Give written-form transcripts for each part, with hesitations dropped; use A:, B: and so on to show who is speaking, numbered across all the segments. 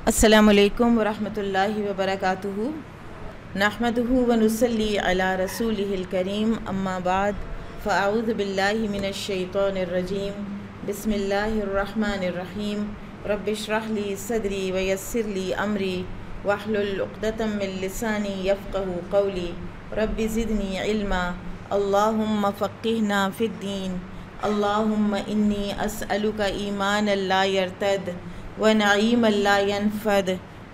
A: السلام علیکم ورحمۃ اللہ وبرکاتہ نحمدہ ونصلی علی رسولہ الکریم اما بعد فاعوذ باللہ من الشیطان الرجیم بسم اللہ الرحمن الرحیم رب اشرح لی صدری ویسر لی امری واحلل عقدۃ من لسانی یفقہوا قولی رب زدنی علما اللہم فقہنا فی الدین اللہم انی اسألک ایمانا لا یرتد ونعیم لا ینفد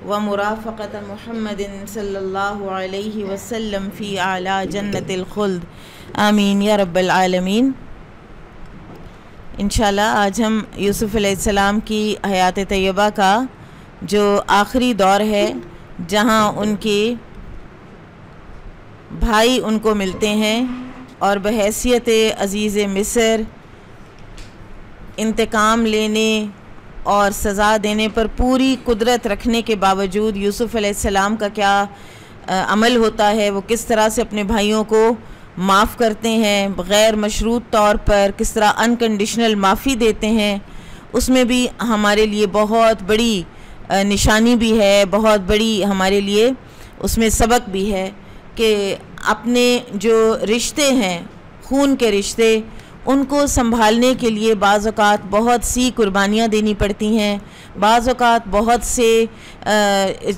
A: ومرافقۃ محمد صلی اللہ علیہ وسلم فی اعلی جنت الخلد آمین یا رب العالمین۔ انشاءاللہ آج ہم یوسف علیہ السلام کی حیات طیبہ کا جو آخری دور ہے، جہاں ان کے بھائی ان کو ملتے ہیں اور بحیثیت عزیز مصر انتقام لینے اور سزا دینے پر پوری قدرت رکھنے کے باوجود یوسف علیہ السلام کا کیا عمل ہوتا ہے، وہ کس طرح سے اپنے بھائیوں کو معاف کرتے ہیں غیر مشروط طور پر، کس طرح انکنڈیشنل معافی دیتے ہیں، اس میں بھی ہمارے لیے بہت بڑی نشانی بھی ہے، بہت بڑی ہمارے لیے اس میں سبق بھی ہے کہ اپنے جو رشتے ہیں، خون کے رشتے، ان کو سنبھالنے کے لیے بعض اوقات بہت سی قربانیاں دینی پڑتی ہیں، بعض اوقات بہت سے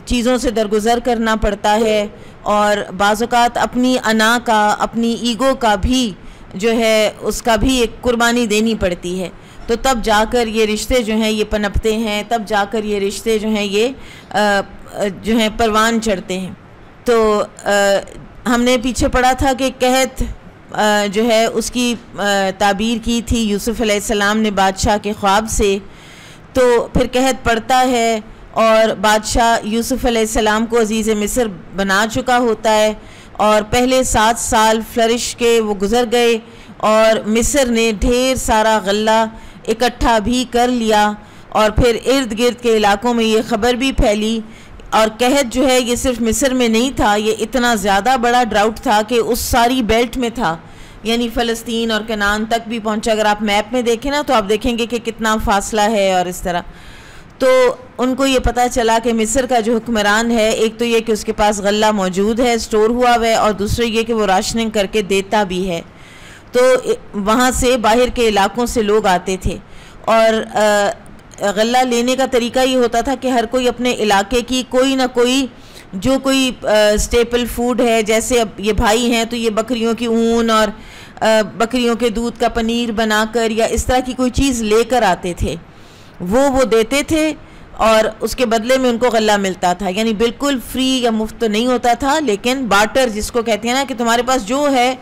A: چیزوں سے درگزر کرنا پڑتا ہے، اور بعض اوقات اپنی انا کا، اپنی ایگو کا بھی جو ہے اس کا بھی ایک قربانی دینی پڑتی ہے، تو تب جا کر یہ رشتے جو ہیں یہ پنپتے ہیں، تب جا کر یہ رشتے جو ہیں یہ جو ہیں پروان چڑھتے ہیں۔ تو ہم نے پیچھے پڑھا تھا کہ قحط جو ہے اس کی تعبیر کی تھی یوسف علیہ السلام نے بادشاہ کے خواب سے، تو پھر قحط پڑتا ہے اور بادشاہ یوسف علیہ السلام کو عزیز مصر بنا چکا ہوتا ہے، اور پہلے 7 سال فلرش کے وہ گزر گئے اور مصر نے ڈھیر سارا غلہ اکٹھا بھی کر لیا، اور پھر ارد گرد کے علاقوں میں یہ خبر بھی پھیلی، اور قحط جو ہے یہ صرف مصر میں نہیں تھا، یہ اتنا زیادہ بڑا ڈراؤٹ تھا کہ اس ساری بیلٹ میں تھا، یعنی فلسطین اور کنعان تک بھی پہنچا۔ اگر آپ میپ میں دیکھیں نا تو آپ دیکھیں گے کہ کتنا فاصلہ ہے، اور اس طرح تو ان کو یہ پتہ چلا کہ مصر کا جو حکمران ہے، ایک تو یہ کہ اس کے پاس غلہ موجود ہے، سٹور ہوا ہوا ہے، اور دوسرے یہ کہ وہ راشننگ کر کے دیتا بھی ہے، تو وہاں سے باہر کے علاقوں سے لوگ آتے تھے، اور غلہ لینے کا طریقہ یہ ہوتا تھا کہ ہر کوئی اپنے علاقے کی کوئی نہ کوئی جو کوئی سٹیپل فوڈ ہے، جیسے اب یہ بھائی ہیں تو یہ بکریوں کی اون اور بکریوں کے دودھ کا پنیر بنا کر یا اس طرح کی کوئی چیز لے کر آتے تھے، وہ دیتے تھے، اور اس کے بدلے میں ان کو غلہ ملتا تھا، یعنی بالکل فری یا مفت تو نہیں ہوتا تھا، لیکن بارٹر جس کو کہتے ہیں نا کہ تمہارے پاس جو ہے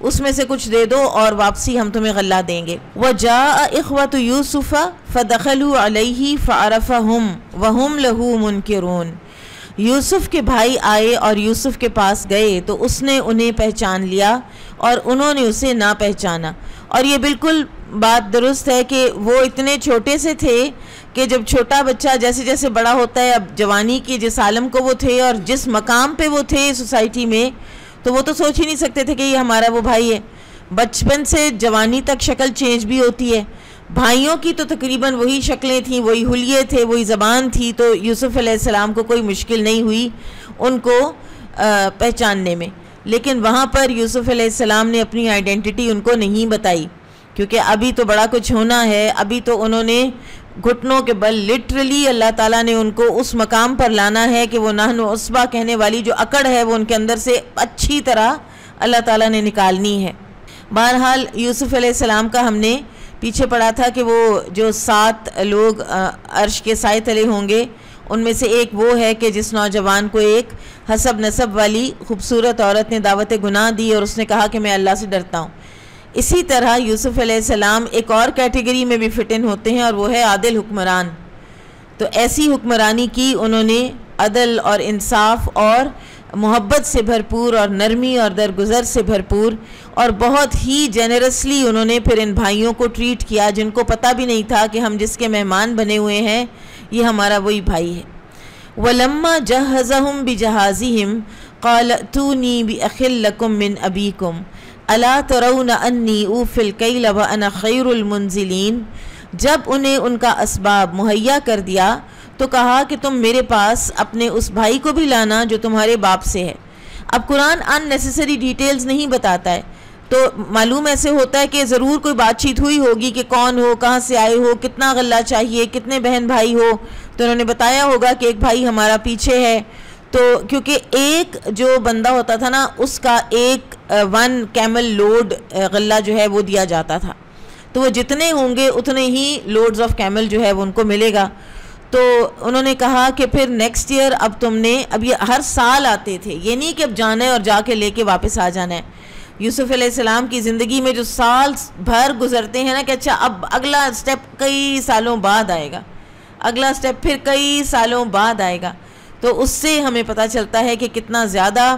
A: اس میں سے کچھ دے دو اور واپسی ہم تمہیں غلہ دیں گے۔ وَجَاءَ إِخْوَةُ يُوسُفَ فَدَخَلُوا عَلَيْهِ فَعَرَفَهُمْ وَهُمْ لَهُ مُنْكِرُونَ۔ یوسف کے بھائی آئے اور یوسف کے پاس گئے تو اس نے انہیں پہچان لیا اور انہوں نے اسے نہ پہچانا، اور یہ بالکل بات درست ہے کہ وہ اتنے چھوٹے سے تھے کہ جب چھوٹا بچہ جیسے جیسے بڑا ہوتا ہے، اب جوانی کی جس عالم کو وہ تھے اور جس مقام پہ وہ تھے سوسائٹی میں، تو وہ تو سوچ ہی نہیں سکتے تھے کہ یہ ہمارا وہ بھائی ہے۔ بچپن سے جوانی تک شکل چینج بھی ہوتی ہے، بھائیوں کی تو تقریباً وہی شکلیں تھیں، وہی حلیے تھے، وہی زبان تھی، تو یوسف علیہ السلام کو کوئی مشکل نہیں ہوئی ان کو پہچاننے میں، لیکن وہاں پر یوسف علیہ السلام نے اپنی آئیڈینٹی ان کو نہیں بتائی، کیونکہ ابھی تو بڑا کچھ ہونا ہے، ابھی تو انہوں نے گھٹنوں کے بل لٹرلی اللہ تعالیٰ نے ان کو اس مقام پر لانا ہے کہ وہ نحن عصبہ کہنے والی جو اکڑ ہے وہ ان کے اندر سے اچھی طرح اللہ تعالیٰ نے نکالنی ہے۔ بہرحال یوسف علیہ السلام کا ہم نے پیچھے پڑھا تھا کہ وہ جو 7 لوگ عرش کے سائے تلے ہوں گے، ان میں سے ایک وہ ہے کہ جس نوجوان کو ایک حسب نسب والی خوبصورت عورت نے دعوت گناہ دی اور اس نے کہا کہ میں اللہ سے ڈرتا ہوں۔ اسی طرح یوسف علیہ السلام ایک اور کیٹیگری میں بھی فٹ ان ہوتے ہیں، اور وہ ہے عادل حکمران۔ تو ایسی حکمرانی کی انہوں نے، عدل اور انصاف اور محبت سے بھرپور اور نرمی اور درگزر سے بھرپور، اور بہت ہی جینرسلی انہوں نے پھر ان بھائیوں کو ٹریٹ کیا جن کو پتہ بھی نہیں تھا کہ ہم جس کے مہمان بنے ہوئے ہیں یہ ہمارا وہی بھائی ہے۔ وَلَمَّا جَهَّزَهُمْ بِجَهَازِهِمْ قَالَ ائْتُونِي بِأَخٍ لَكُم مِّنْ أَبِيكُمْ أَلَا تَرَوْنَ أَنِّي أُوفِي الْكَيْلَ وَأَنَا خَيْرُ الْمُنزِلِينَ۔ جب انہیں ان کا اسباب مہیا کر دیا تو کہا کہ تم میرے پاس اپنے اس بھائی کو بھی لانا جو تمہارے باپ سے ہے۔ اب قرآن ان نیسیسری ڈیٹیلز نہیں بتاتا ہے، تو معلوم ایسے ہوتا ہے کہ ضرور کوئی بات چیت ہوئی ہوگی کہ کون ہو، کہاں سے آئے ہو، کتنا غلہ چاہیے، کتنے بہن بھائی ہو، تو انہوں نے بتایا ہوگا کہ ایک بھائی ہمارا پیچھے ہے۔ تو کیونکہ ایک جو بندہ ہوتا تھا نا، اس کا ایک 1 کیمل لوڈ غلہ جو ہے وہ دیا جاتا تھا، تو وہ جتنے ہوں گے اتنے ہی لوڈز آف کیمل جو ہے وہ ان کو ملے گا۔ تو انہوں نے کہا کہ پھر نیکسٹ ایئر اب تم نے، اب یہ ہر سال آتے تھے، یہ نہیں کہ اب جانا ہے اور جا کے لے کے واپس آ جانا ہے۔ یوسف علیہ السلام کی زندگی میں جو سال بھر گزرتے ہیں نا کہ اچھا اب اگلا سٹیپ کئی سالوں بعد آئے گا، اگلا سٹیپ پھر کئی سالوں بعد آئے گا، تو اس سے ہمیں پتہ چلتا ہے کہ کتنا زیادہ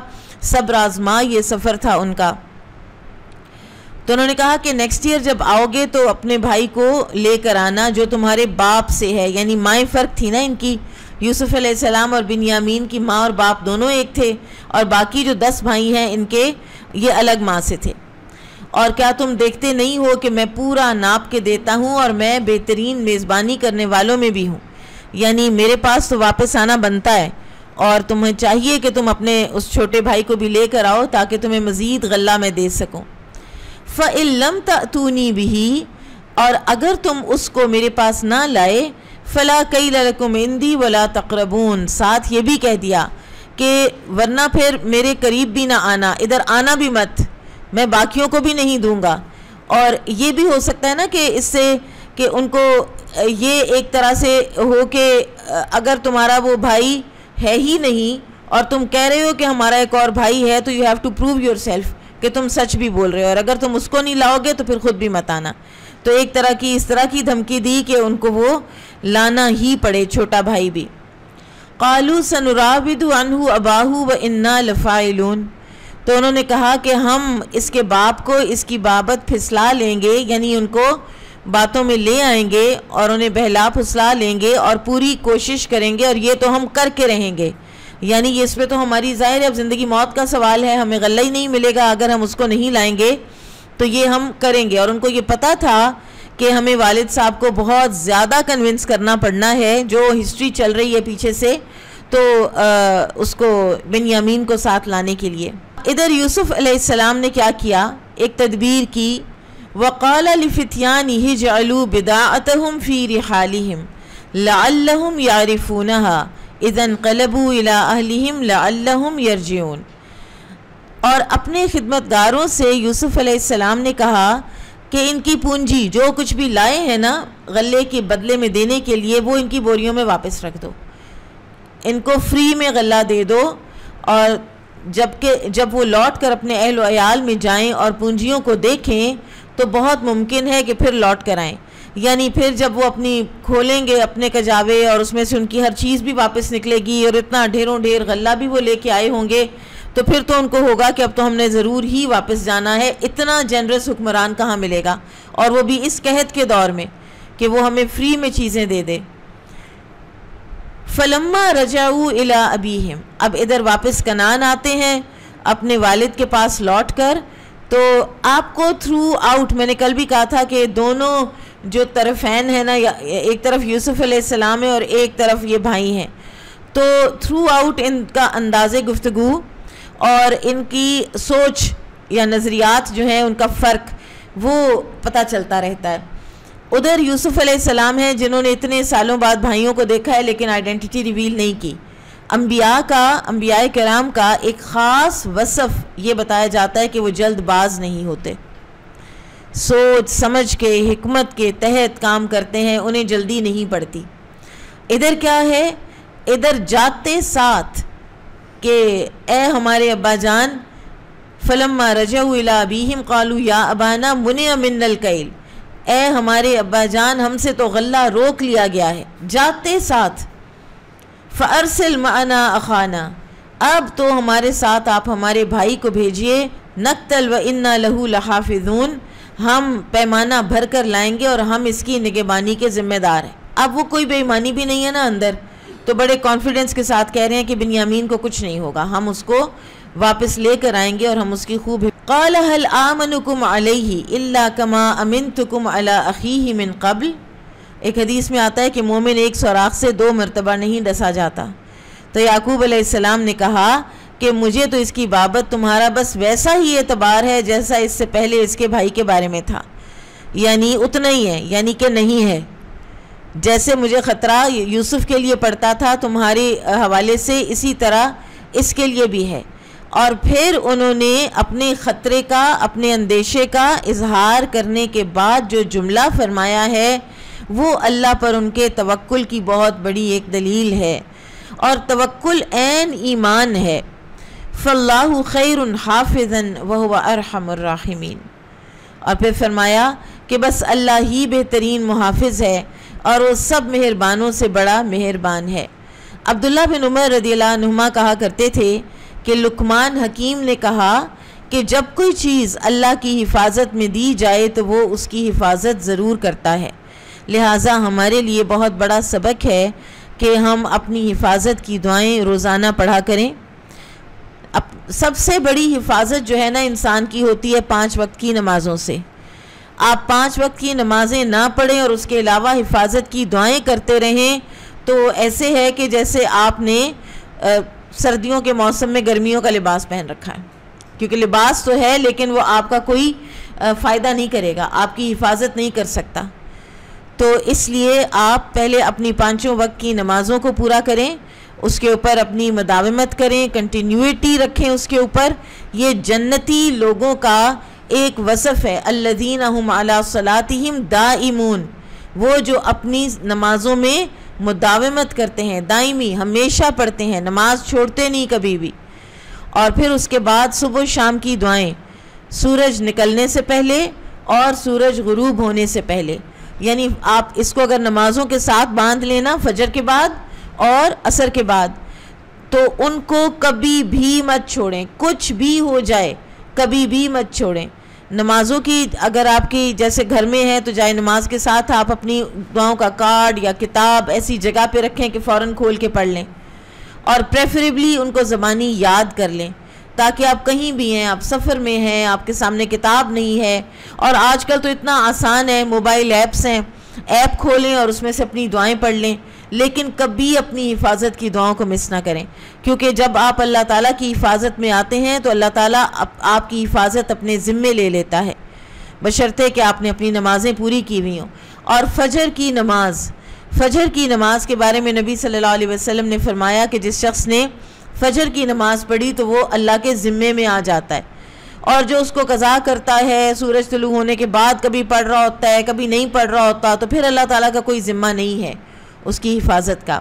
A: صبر آزما یہ سفر تھا ان کا۔ تو انہوں نے کہا کہ نیکسٹ ایئر جب آؤ گے تو اپنے بھائی کو لے کر آنا جو تمہارے باپ سے ہے، یعنی مائیں فرق تھی نا ان کی، یوسف علیہ السلام اور بنیامین کی ماں اور باپ دونوں ایک تھے، اور باقی جو 10 بھائی ہیں ان کے یہ الگ ماں سے تھے۔ اور کیا تم دیکھتے نہیں ہو کہ میں پورا ناپ کے دیتا ہوں اور میں بہترین میزبانی کرنے والوں میں بھی ہوں، یعنی میرے پاس تو واپس آنا بنتا ہے، اور تمہیں چاہیے کہ تم اپنے اس چھوٹے بھائی کو بھی لے کر آؤ تاکہ تمہیں مزید غلہ میں دے سکوں۔ فَإِن لَمْ تَأْتُونِي بِهِ، اور اگر تم اس کو میرے پاس نہ لائے، فَلَا كَيْلَ لَكُمْ عِنْدِي وَلَا تَقْرَبُونَ، ساتھ یہ بھی کہہ دیا کہ ورنہ پھر میرے قریب بھی نہ آنا، ادھر آنا بھی مت، میں باقیوں کو بھی نہیں دوں گا۔ اور یہ بھی ہو سکتا ہے نا کہ اس سے کہ ان کو یہ ایک طرح سے ہو کہ اگر تمہارا وہ بھائی ہے ہی نہیں اور تم کہہ رہے ہو کہ ہمارا ایک اور بھائی ہے، تو you have to prove yourself کہ تم سچ بھی بول رہے ہو، اور اگر تم اس کو نہیں لاؤ گے تو پھر خود بھی مت آنا۔ تو ایک طرح کی اس طرح کی دھمکی دی کہ ان کو وہ لانا ہی پڑے، چھوٹا بھائی بھی۔ قالوا سنراود عنہ اباہ وانا لفاعلون، تو انہوں نے کہا کہ ہم اس کے باپ کو اس کی بابت پھسلا لیں گے، یعنی ان کو باتوں میں لے آئیں گے اور انہیں بہلا پھسلا لیں گے اور پوری کوشش کریں گے، اور یہ تو ہم کر کے رہیں گے، یعنی یہ اس پہ تو ہماری ظاہر ہے اب زندگی موت کا سوال ہے، ہمیں غلہ ہی نہیں ملے گا اگر ہم اس کو نہیں لائیں گے، تو یہ ہم کریں گے۔ اور ان کو یہ پتہ تھا کہ ہمیں والد صاحب کو بہت زیادہ کنونس کرنا پڑنا ہے، جو ہسٹری چل رہی ہے پیچھے سے، تو اس کو بنیامین کو ساتھ لانے کے لیے۔ ادھر یوسف علیہ السلام نے کیا کیا، ایک تدبیر کی، وَقَالَ لِفِتْيَانِهِ اجْعَلُوا بِضَاعَتَهُمْ فِي رِحَالِهِمْ لَعَلَّهُمْ يَعْرِفُونَهَا إِذَا انْقَلَبُوا إِلَىٰ أَهْلِهِمْ لَعَلَّهُمْ يَرْجِعُونَ۔ اور اپنے خدمتگاروں سے یوسف علیہ السلام نے کہا کہ ان کی پونجی جو کچھ بھی لائے ہیں نا غلے کے بدلے میں دینے کے لیے، وہ ان کی بوریوں میں واپس رکھ دو، ان کو فری میں غلہ دے دو، اور جب وہ لوٹ کر اپنے اہل و عیال میں جائیں اور پونجیوں کو دیکھیں تو بہت ممکن ہے کہ پھر لوٹ کر آئیں، یعنی پھر جب وہ اپنی کھولیں گے اپنے کجاوے اور اس میں سے ان کی ہر چیز بھی واپس نکلے گی اور اتنا ڈھیروں ڈھیر غلہ بھی وہ لے کے آئے ہوں گے، تو پھر تو ان کو ہوگا کہ اب تو ہم نے ضرور ہی واپس جانا ہے، اتنا جنرس حکمران کہاں ملے گا، اور وہ بھی اس قحط کے دور میں کہ وہ ہمیں فری میں چیزیں دے دے۔ فَلَمَّا رَجَعُوا إِلَىٰ أَبِيهِمْ، اب ادھر واپس کنعان آتے ہیں اپنے والد کے پاس لوٹ کر۔ تو آپ کو تھرو آؤٹ، میں نے کل بھی کہا تھا کہ دونوں جو طرفین ہیں نا، ایک طرف یوسف علیہ السلام ہے اور ایک طرف یہ بھائی ہیں، تو تھرو آؤٹ ان کا انداز گفتگو اور ان کی سوچ یا نظریات جو ہیں ان کا فرق وہ پتہ چلتا رہتا ہے۔ ادھر یوسف علیہ السلام ہیں جنہوں نے اتنے سالوں بعد بھائیوں کو دیکھا ہے لیکن آئیڈینٹی ریویل نہیں کی۔ انبیاء کرام کا ایک خاص وصف یہ بتایا جاتا ہے کہ وہ جلد باز نہیں ہوتے، سوچ سمجھ کے حکمت کے تحت کام کرتے ہیں، انہیں جلدی نہیں پڑتی۔ ادھر کیا ہے، ادھر جاتے ساتھ کہ اے ہمارے ابا جان، فلما رجعوا الی ابیہم قالوا یا ابانا منع منا الکیل، اے ہمارے ابا جان ہم سے تو غلہ روک لیا گیا ہے، جاتے ساتھ۔ فَأَرْسِلْ مَعَنَا أَخَانَا، اب تو ہمارے ساتھ آپ ہمارے بھائی کو بھیجئے، نقتل وَإِنَّا لَهُ لَحَافِظُونَ، ہم پیمانہ بھر کر لائیں گے اور ہم اس کی نگہبانی کے ذمہ دار ہیں۔ اب وہ کوئی بے ایمانی بھی نہیں ہے نا اندر، تو بڑے کانفیڈنس کے ساتھ کہہ رہے ہیں کہ بنیامین کو کچھ نہیں ہوگا، ہم اس کو واپس لے کر آئیں گے اور ہم اس کی خوب۔ قَالَ هَلْ آمَنُكُمْ عَلَيْهِ إِلَّا كَمَا أَمِنْتُكُمْ عَلَىٰ أَخِيهِ مِنْ قَبْلِ، ایک حدیث میں آتا ہے کہ مومن ایک سوراخ سے 2 مرتبہ نہیں ڈسا جاتا۔ تو یعقوب علیہ السلام نے کہا کہ مجھے تو اس کی بابت تمہارا بس ویسا ہی اعتبار ہے جیسا اس سے پہلے اس کے بھائی کے بارے میں تھا، یعنی اتنا ہی ہے، یعنی کہ نہیں ہے۔ جیسے مجھے خطرہ یوسف کے لیے پڑتا تھا تمہارے حوالے سے، اسی طرح اس کے لیے بھی ہے۔ اور پھر انہوں نے اپنے خطرے کا، اپنے اندیشے کا اظہار کرنے کے بعد جو جملہ فرمایا ہے وہ اللہ پر ان کے توکل کی بہت بڑی ایک دلیل ہے، اور توکل عین ایمان ہے۔ فاللہ خیر حافظا وہو ارحم الراحمین۔ اور پھر فرمایا کہ بس اللہ ہی بہترین محافظ ہے اور وہ سب مہربانوں سے بڑا مہربان ہے۔ عبداللہ بن عمر رضی اللہ عنہما کہا کرتے تھے کہ لقمان حکیم نے کہا کہ جب کوئی چیز اللہ کی حفاظت میں دی جائے تو وہ اس کی حفاظت ضرور کرتا ہے، لہٰذا ہمارے لیے بہت بڑا سبق ہے کہ ہم اپنی حفاظت کی دعائیں روزانہ پڑھا کریں۔ سب سے بڑی حفاظت جو ہے نا انسان کی ہوتی ہے 5 وقت کی نمازوں سے۔ آپ 5 وقت کی نمازیں نہ پڑھیں اور اس کے علاوہ حفاظت کی دعائیں کرتے رہیں تو ایسے ہے کہ جیسے آپ نے سردیوں کے موسم میں گرمیوں کا لباس پہن رکھا ہے، کیونکہ لباس تو ہے لیکن وہ آپ کا کوئی فائدہ نہیں کرے گا، آپ کی حفاظت نہیں کر سکتا۔ تو اس لیے آپ پہلے اپنی 5 وقت کی نمازوں کو پورا کریں، اس کے اوپر اپنی مداومت کریں، کنٹینیوٹی رکھیں اس کے اوپر۔ یہ جنتی لوگوں کا ایک وصف ہے، الذین هم علی صلاتہم دائمون، وہ جو اپنی نمازوں میں مداومت کرتے ہیں، دائمی ہمیشہ پڑھتے ہیں، نماز چھوڑتے نہیں کبھی بھی۔ اور پھر اس کے بعد صبح شام کی دعائیں، سورج نکلنے سے پہلے اور سورج غروب ہونے سے پہلے، یعنی آپ اس کو اگر نمازوں کے ساتھ باندھ لینا فجر کے بعد اور عصر کے بعد، تو ان کو کبھی بھی مت چھوڑیں، کچھ بھی ہو جائے کبھی بھی مت چھوڑیں۔ نمازوں کی اگر آپ کی جیسے گھر میں ہے تو جائے نماز کے ساتھ آپ اپنی دعاؤں کا کارڈ یا کتاب ایسی جگہ پہ رکھیں کہ فوراً کھول کے پڑھ لیں، اور پریفریبلی ان کو زبانی یاد کر لیں، تاکہ آپ کہیں بھی ہیں، آپ سفر میں ہیں، آپ کے سامنے کتاب نہیں ہے، اور آج کل تو اتنا آسان ہے، موبائل ایپس ہیں، ایپ کھولیں اور اس میں سے اپنی دعائیں پڑھ لیں، لیکن کبھی اپنی حفاظت کی دعاؤں کو مس نہ کریں، کیونکہ جب آپ اللہ تعالیٰ کی حفاظت میں آتے ہیں تو اللہ تعالیٰ آپ کی حفاظت اپنے ذمے لے لیتا ہے، بشرطے کہ آپ نے اپنی نمازیں پوری کی ہوئی ہوں۔ اور فجر کی نماز کے بارے میں نبی صلی اللہ علیہ وسلم نے فرمایا کہ جس شخص نے فجر کی نماز پڑھی تو وہ اللہ کے ذمے میں آ جاتا ہے، اور جو اس کو قضا کرتا ہے سورج طلوع ہونے کے بعد کبھی پڑھ رہا ہوتا ہے کبھی نہیں پڑھ رہا ہوتا، تو پھر اللہ تعالیٰ کا کوئی ذمہ نہیں ہے اس کی حفاظت کا۔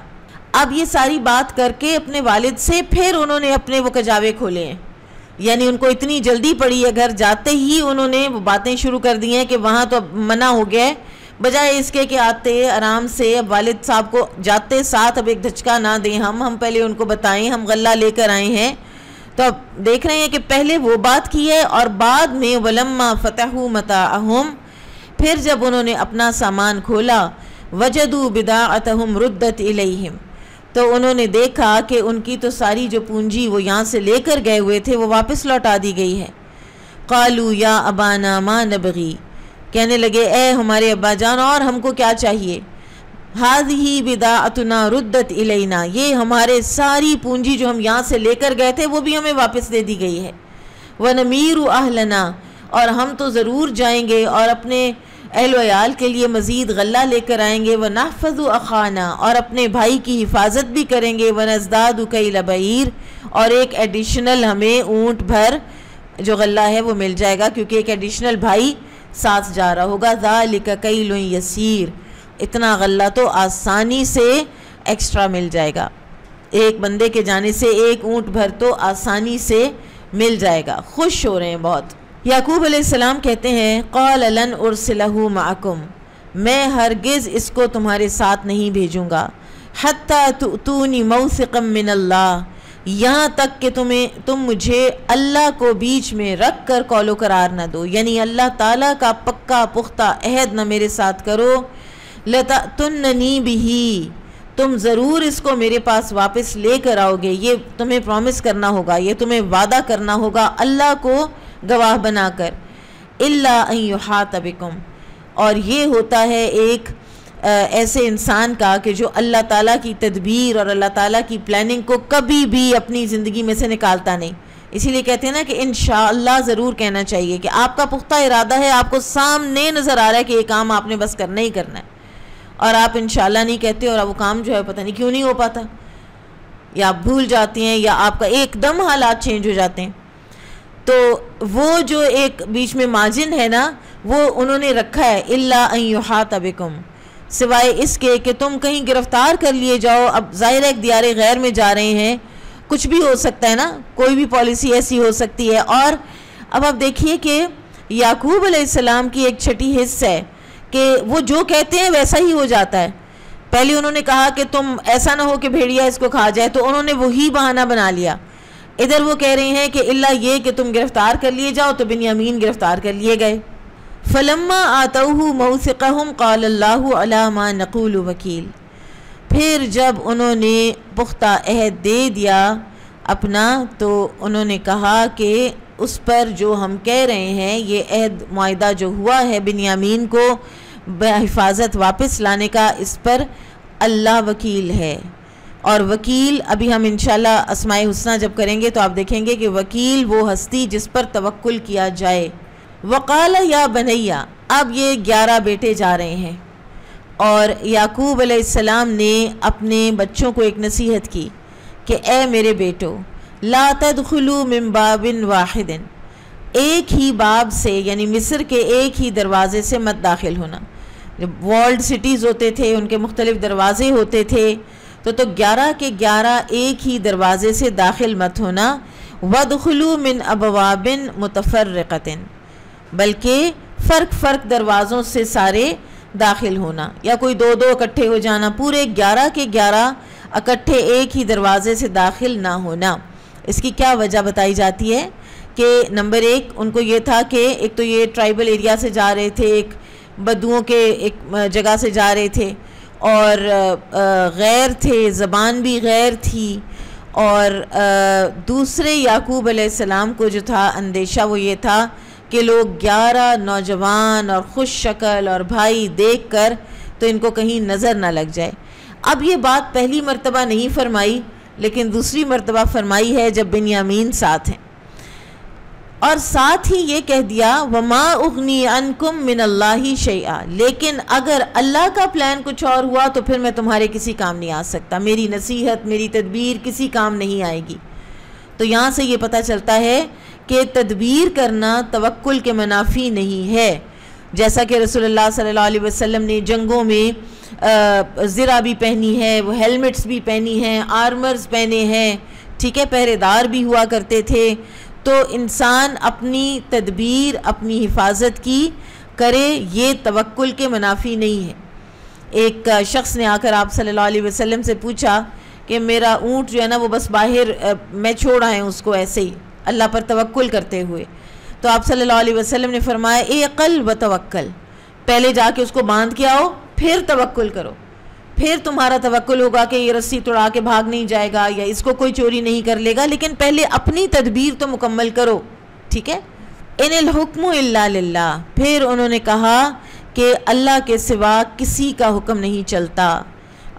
A: اب یہ ساری بات کر کے اپنے والد سے پھر انہوں نے اپنے وہ کجاوے کھولے ہیں، یعنی ان کو اتنی جلدی پڑی ہے، گھر جاتے ہی انہوں نے وہ باتیں شروع کر دی ہیں کہ وہاں تو اب منع ہو گیا ہے، بجائے اس کے کہ آتے آرام سے اب والد صاحب کو جاتے ساتھ اب ایک دھچکا نہ دیں، ہم پہلے ان کو بتائیں ہم غلہ لے کر آئے ہیں۔ تو اب دیکھ رہے ہیں کہ پہلے وہ بات کی ہے، اور بعد میں وَلَمَّا فَتَحُوا مَتَاعَهُمْ، پھر جب انہوں نے اپنا سامان کھولا، وَجَدُوا بِضَاعَتَهُمْ رُدَّتْ إِلَيْهِمْ، تو انہوں نے دیکھا کہ ان کی تو ساری جو پونجی وہ یہاں سے لے کر گئے ہوئے تھے وہ واپس لوٹا دی گئی ہے۔ قَالُوا يَا أَبَانَا مَا نَبْغِي، کہنے لگے اے ہمارے ابا جان اور ہم کو کیا چاہیے، هَذِهِ بِضَاعَتُنَا رُدَّتْ إِلَيْنَا، یہ ہمارے ساری پونجی جو ہم یہاں سے لے کر گئے تھے وہ بھی ہمیں واپس دے دی گئی ہے۔ وَنَمِيرُ أَهْلَنَا، اور ہم تو ضرور جائیں گے اور اپنے اہل و عیال کے لیے مزید غلہ لے کر آئیں گے، وَنَحْفَظُ أَخَانَا، اور اپنے بھائی کی حفاظت بھی کریں گے، وَنَزْدَادُ كَيْلَ بَعِيرٍ، اور ایک ایڈیشنل ہمیں اونٹ بھر جو غلہ ہے وہ مل جائے گا، کیونکہ ایک ایڈیشنل بھائی ساتھ جا رہا ہوگا۔ ذَلِكَ كَيْلٌ يَسِيرٌ، اتنا غلہ تو آسانی سے ایکسٹرا مل جائے گا، ایک بندے کے جانے سے ایک اونٹ بھر تو آسانی سے مل جائے گا۔ خوش ہو رہے ہیں بہت۔ یعقوب علیہ السلام کہتے ہیں قَالَ لَنْ أُرْسِلَهُ مَعَكُمْ، میں ہرگز اس کو تمہارے ساتھ نہیں بھیجوں گا، حَتَّى تُؤْتُونِ مَوْثِقًا مِّنَ اللَّهِ، یہاں تک کہ تم مجھے اللہ کو بیچ میں رکھ کر قول و قرار نہ دو، یعنی اللہ تعالیٰ کا پکا پختہ عہد نہ میرے ساتھ کرو۔ لَتَأْتُنَّنِي بِهِ، تم ضرور اس کو میرے پاس واپس لے کر آؤ گے، یہ تمہیں پرومس کرنا ہوگا، یہ تمہیں وعدہ کرنا ہوگا اللہ کو گواہ بنا کر۔ إِلَّا أَن يُحَاطَ بِكُمْ، اور یہ ہوتا ہے ایک ایسے انسان کا کہ جو اللہ تعالیٰ کی تدبیر اور اللہ تعالیٰ کی پلاننگ کو کبھی بھی اپنی زندگی میں سے نکالتا نہیں. اسی لیے کہتے ہیں نا کہ انشاءاللہ ضرور کہنا چاہیے کہ آپ کا پختہ ارادہ ہے, آپ کو سامنے نظر آ رہا ہے کہ یہ کام آپ نے بس کرنا ہی کرنا ہے, اور آپ انشاءاللہ نہیں کہتے اور وہ کام جو ہے پتہ نہیں کیوں نہیں ہو پاتا, یا آپ بھول جاتے ہیں یا آپ کا ایک دم حالات چینج ہو جاتے ہیں. تو وہ جو ایک بیچ میں مارجن ہے نا, وہ انہوں نے رکھا ہے الا ان یحاط بکم, سوائے اس کے کہ تم کہیں گرفتار کر لیے جاؤ. اب ظاہر ہے ایک دیار غیر میں جا رہے ہیں, کچھ بھی ہو سکتا ہے نا, کوئی بھی پالیسی ایسی ہو سکتی ہے. اور اب آپ دیکھیے کہ یعقوب علیہ السلام کی ایک چھٹی حص ہے کہ وہ جو کہتے ہیں ویسا ہی ہو جاتا ہے. پہلے انہوں نے کہا کہ تم ایسا نہ ہو کہ بھیڑیا اس کو کھا جائے, تو انہوں نے وہی بہانہ بنا لیا. ادھر وہ کہہ رہے ہیں کہ اللہ یہ کہ تم گرفتار کر لیے جاؤ, تو بنیامین گرفتار کر لیے گئے. فَلَمَّا آتَوْهُ مَوْثِقَهُمْ قَالَ اللَّهُ عَلَى مَا نَقُولُ وَكِيلٌ, پھر جب انہوں نے پختہ عہد دے دیا اپنا, تو انہوں نے کہا کہ اس پر جو ہم کہہ رہے ہیں, یہ عہد معاہدہ جو ہوا ہے بنیامین کو بحفاظت واپس لانے کا, اس پر اللہ وکیل ہے. اور وکیل ابھی ہم انشاءاللہ اسماء حسنہ جب کریں گے تو آپ دیکھیں گے کہ وکیل وہ ہستی جس پر توکل کیا جائے. وقال یا بنیا, اب یہ 11 بیٹے جا رہے ہیں, اور یعقوب علیہ السلام نے اپنے بچوں کو ایک نصیحت کی کہ اے میرے بیٹو, لا تدخلوا من باب واحد, ایک ہی باب سے یعنی مصر کے ایک ہی دروازے سے مت داخل ہونا. جب ورلڈ سٹیز ہوتے تھے ان کے مختلف دروازے ہوتے تھے, تو 11 کے 11 ایک ہی دروازے سے داخل مت ہونا. وَادْخُلُوا مِنْ أَبْوَابٍ مُتَفَرِّقَةٍ, بلکہ فرق دروازوں سے سارے داخل ہونا, یا کوئی 2 اکٹھے ہو جانا, پورے 11 کے 11 اکٹھے ایک ہی دروازے سے داخل نہ ہونا. اس کی کیا وجہ بتائی جاتی ہے کہ نمبر 1 ان کو یہ تھا کہ ایک تو یہ ٹرائبل ایریا سے جا رہے تھے, ایک بدوؤں کے ایک جگہ سے جا رہے تھے, اور غیر تھے, زبان بھی غیر تھی. اور دوسرے یعقوب علیہ السلام کو جو تھا اندیشہ وہ یہ تھا کہ لوگ 11 نوجوان اور خوش شکل اور بھائی دیکھ کر تو ان کو کہیں نظر نہ لگ جائے. اب یہ بات پہلی مرتبہ نہیں فرمائی, لیکن دوسری مرتبہ فرمائی ہے جب بنیامین ساتھ ہیں, اور ساتھ ہی یہ کہہ دیا وَمَا أُغْنِي عَنْكُمْ مِنَ اللَّهِ شَيْئًا, لیکن اگر اللہ کا پلان کچھ اور ہوا تو پھر میں تمہارے کسی کام نہیں آ سکتا, میری نصیحت میری تدبیر کسی کام نہیں آئے گی. تو یہاں سے یہ پتہ چلتا ہے کہ تدبیر کرنا توکل کے منافی نہیں ہے. جیسا کہ رسول اللہ صلی اللہ علیہ وسلم نے جنگوں میں زرہ بھی پہنی ہے, وہ ہیلمٹس بھی پہنی ہیں, آرمرز پہنے ہیں, ٹھیک ہے, پہرے دار بھی ہوا کرتے تھے. تو انسان اپنی تدبیر اپنی حفاظت کی کرے, یہ توکل کے منافی نہیں ہے. ایک شخص نے آ کر آپ صلی اللہ علیہ وسلم سے پوچھا کہ میرا اونٹ جو ہے نا وہ بس باہر میں چھوڑ آئے ہوں اس کو ایسے ہی اللہ پر توکل کرتے ہوئے. تو آپ صلی اللہ علیہ وسلم نے فرمایا اعقل وتوکل, پہلے جا کے اس کو باندھ کے آؤ پھر توکل کرو, پھر تمہارا توکل ہوگا کہ یہ رسی توڑا کے بھاگ نہیں جائے گا یا اس کو کوئی چوری نہیں کر لے گا, لیکن پہلے اپنی تدبیر تو مکمل کرو, ٹھیک ہے. ان الحکم الا للہ, پھر انہوں نے کہا کہ اللہ کے سوا کسی کا حکم نہیں چلتا.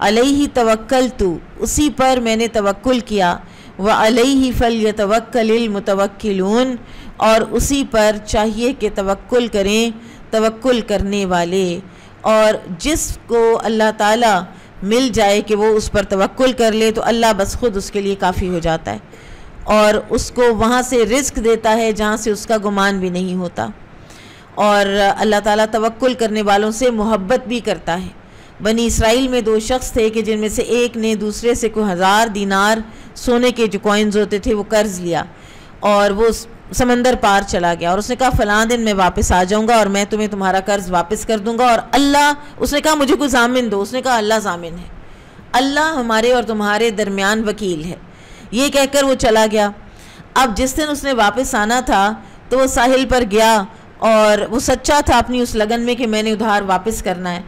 A: علیہ توکلت, اسی پر میں نے توکل کیا. وعلیہ فلیتوکل المتوکلون, اور اسی پر چاہیے کہ توکل کریں توکل کرنے والے. اور جس کو اللہ تعالیٰ مل جائے کہ وہ اس پر توکل کر لے تو اللہ بس خود اس کے لیے کافی ہو جاتا ہے, اور اس کو وہاں سے رزق دیتا ہے جہاں سے اس کا گمان بھی نہیں ہوتا. اور اللہ تعالیٰ توکل کرنے والوں سے محبت بھی کرتا ہے. بنی اسرائیل میں 2 شخص تھے کہ جن میں سے ایک نے دوسرے سے کوئی 1000 دینار سونے کے جو کوئنز ہوتے تھے وہ قرض لیا, اور وہ سمندر پار چلا گیا, اور اس نے کہا فلاں دن میں واپس آ جاؤں گا اور میں تمہیں تمہارا قرض واپس کر دوں گا. اور اللہ, اس نے کہا مجھے کوئی ضامن دو, اس نے کہا اللہ ضامن ہے, اللہ ہمارے اور تمہارے درمیان وکیل ہے. یہ کہہ کر وہ چلا گیا. اب جس دن اس نے واپس آنا تھا تو وہ ساحل پر گیا, اور وہ سچا تھا اپنی اس لگن میں کہ میں نے ادھار واپس کرنا ہے.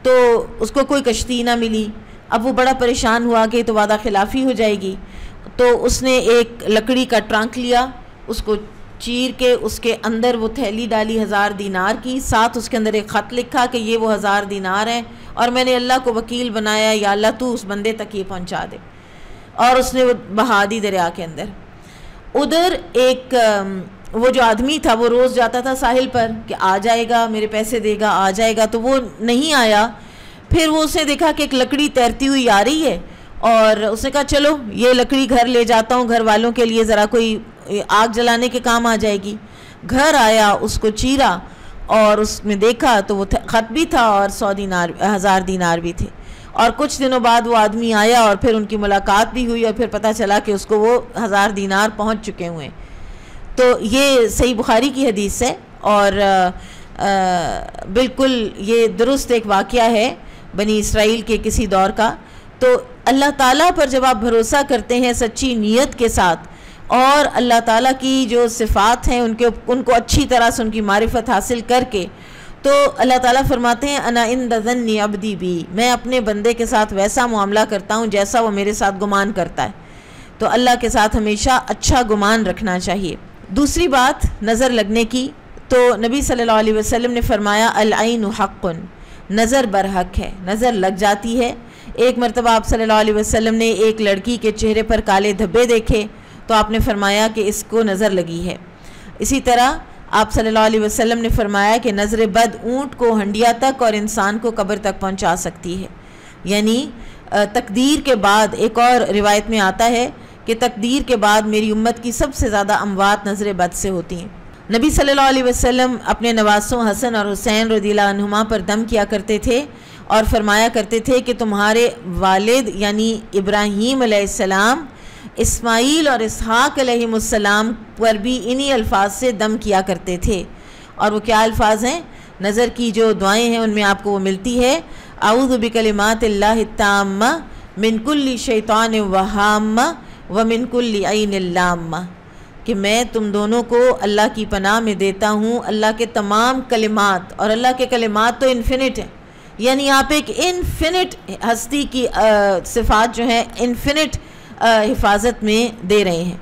A: تو اس کو کوئی کشتی نہ ملی. اب وہ بڑا پریشان ہوا کہ تو وعدہ خلافی ہو جائے گی. تو اس نے ایک لکڑی کا ٹرنک لیا, اس کو چیر کے اس کے اندر وہ تھیلی ڈالی 1000 دینار کی, ساتھ اس کے اندر ایک خط لکھا کہ یہ وہ 1000 دینار ہیں, اور میں نے اللہ کو وکیل بنایا یا اللہ تو اس بندے تک یہ پہنچا دے، اور اس نے وہ بہا دی دریا کے اندر۔ ادھر ایک وہ جو آدمی تھا وہ روز جاتا تھا ساحل پر کہ آ جائے گا میرے پیسے دے گا، آ جائے گا، تو وہ نہیں آیا۔ پھر وہ اس نے دیکھا کہ ایک لکڑی تیرتی ہوئی آ رہی ہے، اور اس نے کہا چلو یہ لکڑی گھر لے جاتا ہوں، گھر والوں کے لیے ذرا کوئی آگ جلانے کے کام آ جائے گی۔ گھر آیا، اس کو چیرا اور اس میں دیکھا تو وہ خط بھی تھا اور 1000 دینار بھی تھے، اور کچھ دنوں بعد وہ آدمی آیا اور پھر ان کی ملاقات بھی ہوئی، اور پھر پتہ چلا کہ اس کو وہ 1000 دینار پہنچ چکے ہوئے۔ تو یہ صحیح بخاری کی حدیث ہے، اور بالکل یہ درست ایک واقعہ ہے بنی اسرائیل کے کسی دور کا۔ تو اللہ تعالیٰ پر جب آپ بھروسہ کرتے ہیں سچی نیت کے ساتھ، اور اللہ تعالیٰ کی جو صفات ہیں ان کو اچھی طرح سے ان کی معرفت حاصل کر کے، تو اللہ تعالیٰ فرماتے ہیں انا عند ظن عبدی بی، میں اپنے بندے کے ساتھ ویسا معاملہ کرتا ہوں جیسا وہ میرے ساتھ گمان کرتا ہے۔ تو اللہ کے ساتھ ہمیشہ اچھا گمان رکھنا چاہیے۔ دوسری بات نظر لگنے کی، تو نبی صلی اللہ علیہ وسلم نے فرمایا العین حق، نظر برحق ہے، نظر لگ جاتی ہے۔ ایک مرتبہ آپ صلی اللہ علیہ وسلم نے ایک لڑکی کے چہرے پر کالے دھبے دیکھے تو آپ نے فرمایا کہ اس کو نظر لگی ہے۔ اسی طرح آپ صلی اللہ علیہ وسلم نے فرمایا کہ نظر بد اونٹ کو ہنڈیا تک اور انسان کو قبر تک پہنچا سکتی ہے۔ یعنی تقدیر کے بعد ایک اور روایت میں آتا ہے کہ تقدیر کے بعد میری امت کی سب سے زیادہ اموات نظر بد سے ہوتی ہیں۔ نبی صلی اللہ علیہ وسلم اپنے نواسوں حسن اور حسین رضی اللہ عنہما پر دم کیا کرتے تھے اور فرمایا کرتے تھے کہ تمہارے والد یعنی ابراہیم علیہ السلام، اسماعیل اور اسحاق علیہ السلام پر بھی انہی الفاظ سے دم کیا کرتے تھے۔ اور وہ کیا الفاظ ہیں؟ نظر کی جو دعائیں ہیں ان میں آپ کو وہ ملتی ہے، اعوذ بکلمات اللہ التامہ من کل شیطان وہامہ ومن کل عین لامہ، کہ میں تم دونوں کو اللہ کی پناہ میں دیتا ہوں اللہ کے تمام کلمات، اور اللہ کے کلمات تو انفینٹ ہیں، یعنی آپ ایک انفینٹ ہستی کی صفات جو ہیں انفینٹ حفاظت میں دے رہے ہیں۔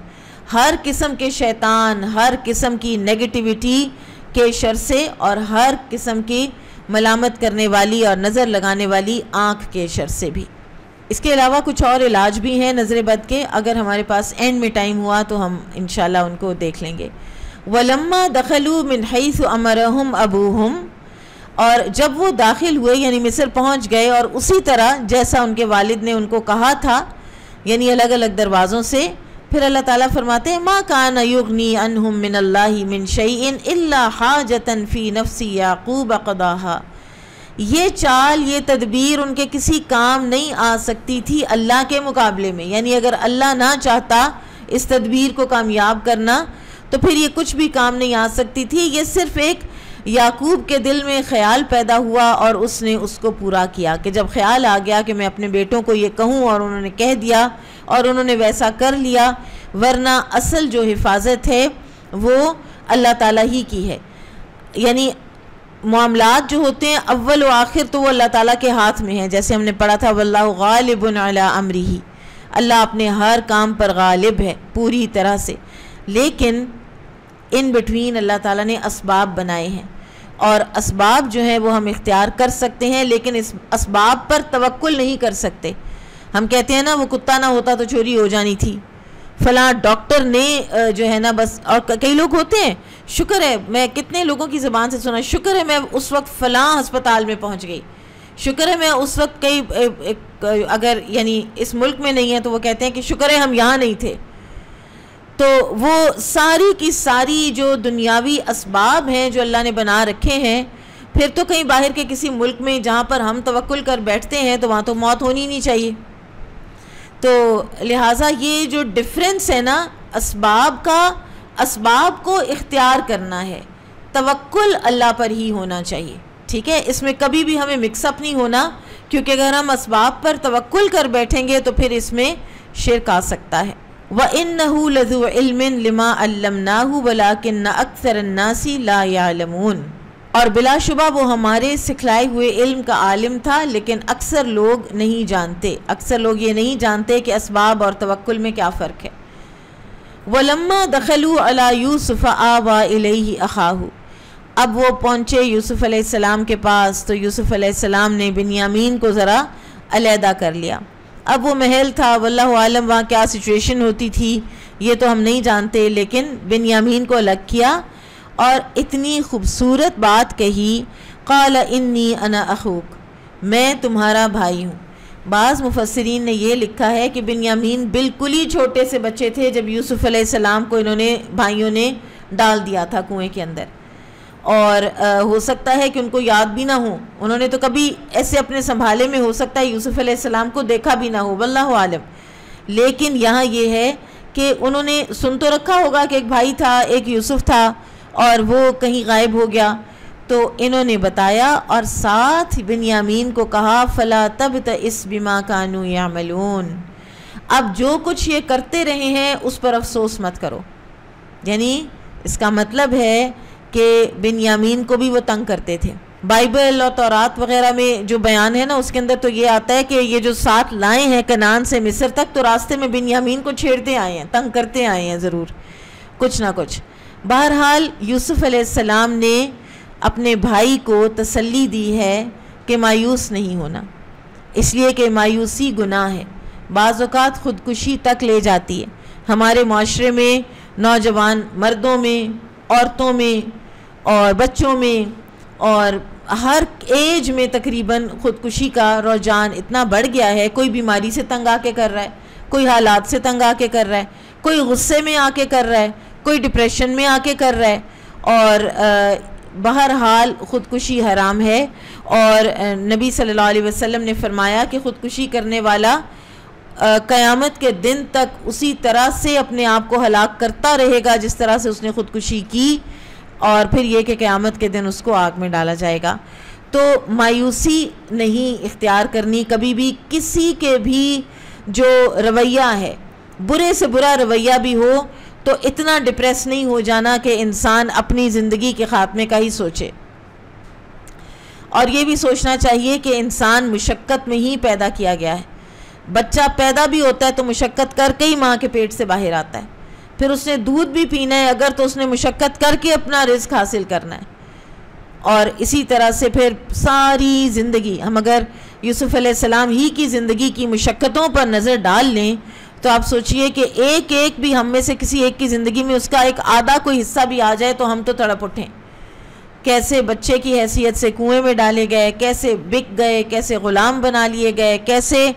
A: ہر قسم کے شیطان، ہر قسم کی نیگیٹیوٹی کے شر سے، اور ہر قسم کی ملامت کرنے والی اور نظر لگانے والی آنکھ کے شر سے بھی۔ اس کے علاوہ کچھ اور علاج بھی ہیں نظر بد کے، اگر ہمارے پاس اینڈ میں ٹائم ہوا تو ہم انشاءاللہ ان کو دیکھ لیں گے۔ وَلَمَّا دَخَلُوا مِنْ حَيْثُ أَمَرَهُمْ أَبُوهُمْ، اور جب وہ داخل ہوئے یعنی مصر پہنچ گئے اور اسی طرح جیسا ان کے والد نے ان کو کہا تھا، یعنی الگ الگ دروازوں سے، پھر اللہ تعالیٰ فرماتے ہیں مَا كَانَ يُغْنِي عَنْهُمْ مِنَ اللَّهِ مِنْ شَيْءٍ إِلَّا حَاجَةً فِي نَفْسِ يَعْقُوبَ قَضَاهَا، یہ چال، یہ تدبیر ان کے کسی کام نہیں آ سکتی تھی اللہ کے مقابلے میں، یعنی اگر اللہ نہ چاہتا اس تدبیر کو کامیاب کرنا تو پھر یہ کچھ بھی کام نہیں آ سکتی تھی۔ یہ صرف ایک یعقوب کے دل میں خیال پیدا ہوا اور اس نے اس کو پورا کیا، کہ جب خیال آ گیا کہ میں اپنے بیٹوں کو یہ کہوں، اور انہوں نے کہہ دیا اور انہوں نے ویسا کر لیا، ورنہ اصل جو حفاظت ہے وہ اللہ تعالیٰ ہی کی ہے۔ یعنی معاملات جو ہوتے ہیں اول و آخر تو وہ اللہ تعالیٰ کے ہاتھ میں ہیں، جیسے ہم نے پڑھا تھا واللہ غالب علی امرہ، اللہ اپنے ہر کام پر غالب ہے پوری طرح سے، لیکن ان بٹوین اللہ تعالیٰ نے اسباب بنائے ہیں، اور اسباب جو ہیں وہ ہم اختیار کر سکتے ہیں، لیکن اس اسباب پر توکل نہیں کر سکتے۔ ہم کہتے ہیں نا وہ کتا نہ ہوتا تو چوری ہو جانی تھی، فلاں ڈاکٹر نے جو ہے نا بس، اور کئی لوگ ہوتے ہیں شکر ہے، میں کتنے لوگوں کی زبان سے سنا شکر ہے میں اس وقت فلاں ہسپتال میں پہنچ گئی، شکر ہے میں اس وقت کئی اگر یعنی اس ملک میں نہیں ہے تو وہ کہتے ہیں کہ شکر ہے ہم یہاں نہیں تھے۔ تو وہ ساری کی ساری جو دنیاوی اسباب ہیں جو اللہ نے بنا رکھے ہیں، پھر تو کہیں باہر کے کسی ملک میں جہاں پر ہم توکل کر بیٹھتے ہیں تو وہاں تو موت ہونی نہیں چاہیے۔ تو لہٰذا یہ جو ڈفرینس ہے نا اسباب کا، اسباب کو اختیار کرنا ہے، توکل اللہ پر ہی ہونا چاہیے، ٹھیک ہے؟ اس میں کبھی بھی ہمیں مکس اپ نہیں ہونا، کیونکہ اگر ہم اسباب پر توکل کر بیٹھیں گے تو پھر اس میں شرک آ سکتا ہے۔ وَإِنَّهُ لَذُو عِلْمٍ لِمَا عَلَّمْنَاهُ وَلَكِنَّ أَكْثَرَ النَّاسِ لَا يَعْلَمُونَ، اور بلا شبہ وہ ہمارے سکھلائے ہوئے علم کا عالم تھا، لیکن اکثر لوگ نہیں جانتے، اکثر لوگ یہ نہیں جانتے کہ اسباب اور توکل میں کیا فرق ہے۔ وَلَمَّا دَخَلُوا عَلَى يُوسُفَ آوَى إِلَيْهِ أَخَاهُ، اب وہ پہنچے یوسف علیہ السلام کے پاس، تو یوسف علیہ السلام نے بنیامین کو ذرا علیحدہ کر لیا۔ اب وہ محل تھا، واللہ عالم وہاں کیا سچویشن ہوتی تھی یہ تو ہم نہیں جانتے، لیکن بنیامین کو الگ کیا اور اتنی خوبصورت بات کہی، قال انی انا اخوک، میں تمہارا بھائی ہوں۔ بعض مفسرین نے یہ لکھا ہے کہ بنیامین بالکل ہی چھوٹے سے بچے تھے جب یوسف علیہ السلام کو انہوں نے بھائیوں نے ڈال دیا تھا کنویں کے اندر، اور ہو سکتا ہے کہ ان کو یاد بھی نہ ہو، انہوں نے تو کبھی ایسے اپنے سنبھالے میں ہو سکتا ہے یوسف علیہ السلام کو دیکھا بھی نہ ہو، واللہ عالم۔ لیکن یہاں یہ ہے کہ انہوں نے سن تو رکھا ہوگا کہ ایک بھائی تھا، ایک یوسف تھا، اور وہ کہیں غائب ہو گیا، تو انہوں نے بتایا اور ساتھ بنیامین کو کہا فَلَا تَبْتَئِسْ بِمَا كَانُوا يَعْمَلُونَ، اب جو کچھ یہ کرتے رہے ہیں اس پر افسوس مت کرو۔ یعنی اس کا مطلب ہے کہ بنیامین کو بھی وہ تنگ کرتے تھے۔ بائبل اور تورات وغیرہ میں جو بیان ہے نا اس کے اندر تو یہ آتا ہے کہ یہ جو ساتھ لائے ہیں کنعان سے مصر تک، تو راستے میں بنیامین کو چھیڑتے آئے ہیں، تنگ کرتے آئے ہیں ضرور کچھ نہ کچھ۔ بہرحال یوسف علیہ السلام نے اپنے بھائی کو تسلی دی ہے کہ مایوس نہیں ہونا، اس لیے کہ مایوسی گناہ ہے، بعض اوقات خودکشی تک لے جاتی ہے۔ ہمارے معاشرے میں نوجوان مردوں میں، عورتوں میں اور بچوں میں اور ہر ایج میں تقریباً خودکشی کا رجحان اتنا بڑھ گیا ہے، کوئی بیماری سے تنگ آ کے کر رہا ہے، کوئی حالات سے تنگ آ کے کر رہا ہے، کوئی غصے میں آ کے کر رہا ہے، کوئی ڈپریشن میں آ کے کر رہا ہے، اور بہرحال خودکشی حرام ہے، اور نبی صلی اللہ علیہ وسلم نے فرمایا کہ خودکشی کرنے والا قیامت کے دن تک اسی طرح سے اپنے آپ کو ہلاک کرتا رہے گا جس طرح سے اس نے خودکشی کی، اور پھر یہ کہ قیامت کے دن اس کو آگ میں ڈالا جائے گا۔ تو مایوسی نہیں اختیار کرنی کبھی بھی، کسی کے بھی جو رویہ ہے، برے سے برا رویہ بھی ہو تو اتنا ڈپریس نہیں ہو جانا کہ انسان اپنی زندگی کے خاتمے کا ہی سوچے، اور یہ بھی سوچنا چاہیے کہ انسان مشقت میں ہی پیدا کیا گیا ہے۔ بچہ پیدا بھی ہوتا ہے تو مشقت کر کے ہی ماں کے پیٹ سے باہر آتا ہے، پھر اس نے دودھ بھی پینا ہے اگر تو اس نے مشقت کر کے اپنا رزق حاصل کرنا ہے، اور اسی طرح سے پھر ساری زندگی ہم اگر یوسف علیہ السلام ہی کی زندگی کی مشقتوں پر نظر ڈال لیں تو آپ سوچئے کہ ایک ایک بھی ہم میں سے کسی ایک کی زندگی میں اس کا ایک آدھا کوئی حصہ بھی آ جائے تو ہم تو تڑپ اٹھیں۔ کیسے بچے کی حیثیت سے کنویں میں ڈالے گئے، کیسے بک گئے، کیسے غلام بنا لیے گئے، کیسے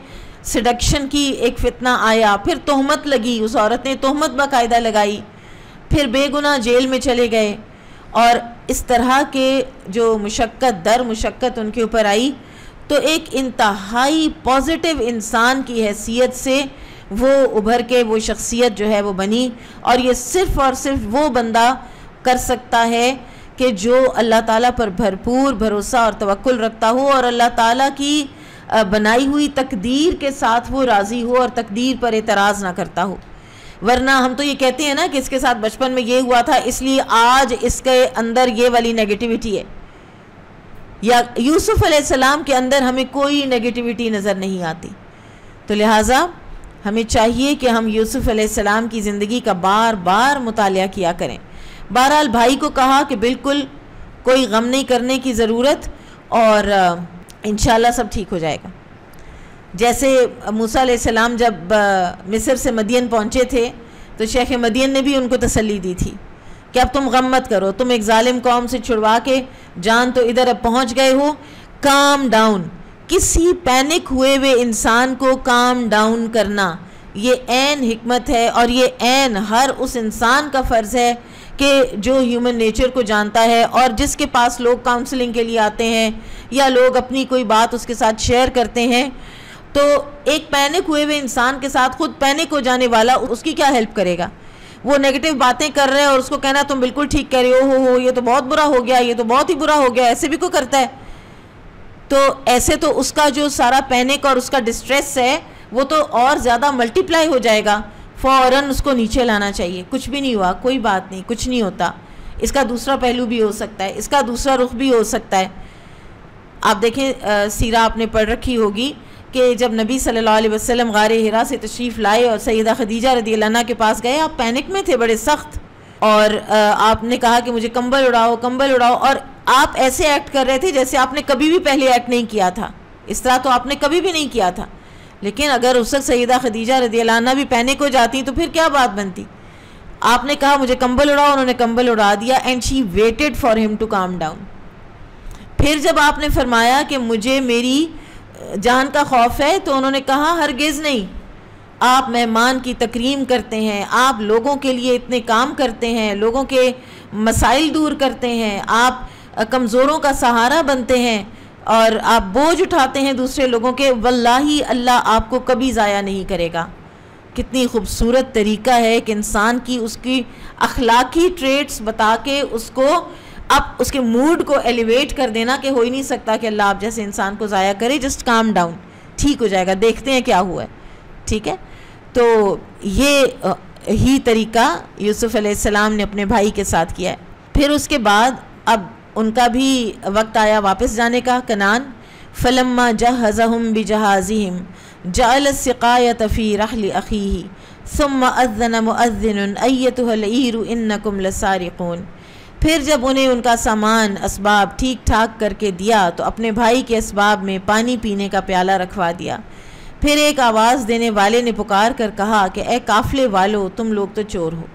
A: سیڈکشن کی ایک فتنہ آیا، پھر تہمت لگی، اس عورت نے تہمت باقاعدہ لگائی، پھر بے گناہ جیل میں چلے گئے، اور اس طرح کے جو مشقت در مشقت ان کے اوپر آئی، تو ایک انتہائی پازیٹیو انسان کی حیثیت سے وہ ابھر کے وہ شخصیت جو ہے وہ بنی، اور یہ صرف اور صرف وہ بندہ کر سکتا ہے کہ جو اللہ تعالیٰ پر بھرپور بھروسہ اور توکل رکھتا ہو، اور اللہ تعالیٰ کی بنائی ہوئی تقدیر کے ساتھ وہ راضی ہو اور تقدیر پر اعتراض نہ کرتا ہو۔ ورنہ ہم تو یہ کہتے ہیں نا کہ اس کے ساتھ بچپن میں یہ ہوا تھا اس لیے آج اس کے اندر یہ والی نیگیٹیوٹی ہے، یا یوسف علیہ السلام کے اندر ہمیں کوئی نیگیٹیوٹی نظر نہیں آتی۔ تو لہٰذا ہمیں چاہیے کہ ہم یوسف علیہ السلام کی زندگی کا بار بار مطالعہ کیا کریں۔ بہرحال بھائی کو کہا کہ بالکل کوئی غم نہیں کرنے کی ضرورت، اور انشاءاللہ سب ٹھیک ہو جائے گا۔ جیسے موسیٰ علیہ السلام جب مصر سے مدین پہنچے تھے تو شیخ مدین نے بھی ان کو تسلی دی تھی کہ اب تم غم مت کرو، تم ایک ظالم قوم سے چھڑوا کے جان تو ادھر اب پہنچ گئے ہو، کام ڈاؤن۔ کسی پینک ہوئے ہوئے انسان کو کام ڈاؤن کرنا یہ عین حکمت ہے، اور یہ عین ہر اس انسان کا فرض ہے کہ جو ہیومن نیچر کو جانتا ہے، اور جس کے پاس لوگ کاؤنسلنگ کے لیے آتے ہیں یا لوگ اپنی کوئی بات اس کے ساتھ شیئر کرتے ہیں، تو ایک پینک ہوئے ہوئے انسان کے ساتھ خود پینک ہو جانے والا اس کی کیا ہیلپ کرے گا؟ وہ نیگیٹو باتیں کر رہے ہیں اور اس کو کہنا تم بالکل ٹھیک کہہ رہے ہو یہ تو بہت برا ہو گیا، یہ تو بہت ہی برا ہو گیا، ایسے بھی کوئی کرتا ہے؟ تو ایسے تو اس کا جو سارا پینک اور اس کا ڈسٹریس ہے وہ تو اور زیادہ ملٹی پلائی ہو جائے گا۔ فوراً اس کو نیچے لانا چاہیے، کچھ بھی نہیں ہوا، کوئی بات نہیں، کچھ نہیں ہوتا، اس کا دوسرا پہلو بھی ہو سکتا ہے، اس کا دوسرا رخ بھی ہو سکتا ہے۔ آپ دیکھیں سیرہ آپ نے پڑھ رکھی ہوگی کہ جب نبی صلی اللہ علیہ وسلم غار حرا سے تشریف لائے اور سیدہ خدیجہ رضی اللہ عنہ کے پاس گئے، آپ پینک میں تھے بڑے سخت، اور آپ نے کہا کہ مجھے کمبل اڑاؤ، اور آپ ایسے ایکٹ کر رہے تھے جیسے آپ نے کبھی بھی پہلے ایکٹ نہیں کیا تھا. اس طرح تو آپ نے کبھی بھی نہیں کیا تھا. لیکن اگر اس وقت سیدہ خدیجہ رضی اللہ عنہ بھی پہنے کو جاتی تو پھر کیا بات بنتی. آپ نے کہا مجھے کمبل اڑاؤ، انہوں نے کمبل اڑا دیا. اینڈ شی ویٹڈ فار ہم ٹو کام ڈاؤن. پھر جب آپ نے فرمایا کہ مجھے میری جان کا خوف ہے تو انہوں نے کہا ہرگز نہیں، آپ مہمان کی تکریم کرتے ہیں، آپ لوگوں کے لیے اتنے کام کرتے ہیں، لوگوں کے مسائل دور کرتے ہیں، آپ کمزوروں کا سہارا بنتے ہیں اور آپ بوجھ اٹھاتے ہیں دوسرے لوگوں کے، واللہ اللہ آپ کو کبھی ضائع نہیں کرے گا. کتنی خوبصورت طریقہ ہے کہ انسان کی اس کی اخلاقی ٹریٹس بتا کے اس کو اب اس کے موڈ کو ایلیویٹ کر دینا کہ ہو ہی نہیں سکتا کہ اللہ آپ جیسے انسان کو ضائع کرے. جسٹ کام ڈاؤن، ٹھیک ہو جائے گا، دیکھتے ہیں کیا ہوا ہے. ٹھیک ہے، تو یہ ہی طریقہ یوسف علیہ السلام نے اپنے بھائی کے ساتھ کیا ہے. پھر اس کے بعد اب ان کا بھی وقت آیا واپس جانے کا کنعان. فلما جہزہم بجہازہم جعل السقایۃ فی رحل اخیہ ثم اذن مؤذن ایتھا العیر انکم لسارقون. پھر جب انہیں ان کا سامان اسباب ٹھیک ٹھاک کر کے دیا تو اپنے بھائی کے اسباب میں پانی پینے کا پیالہ رکھوا دیا. پھر ایک آواز دینے والے نے پکار کر کہا کہ اے قافلے والو، تم لوگ تو چور ہو.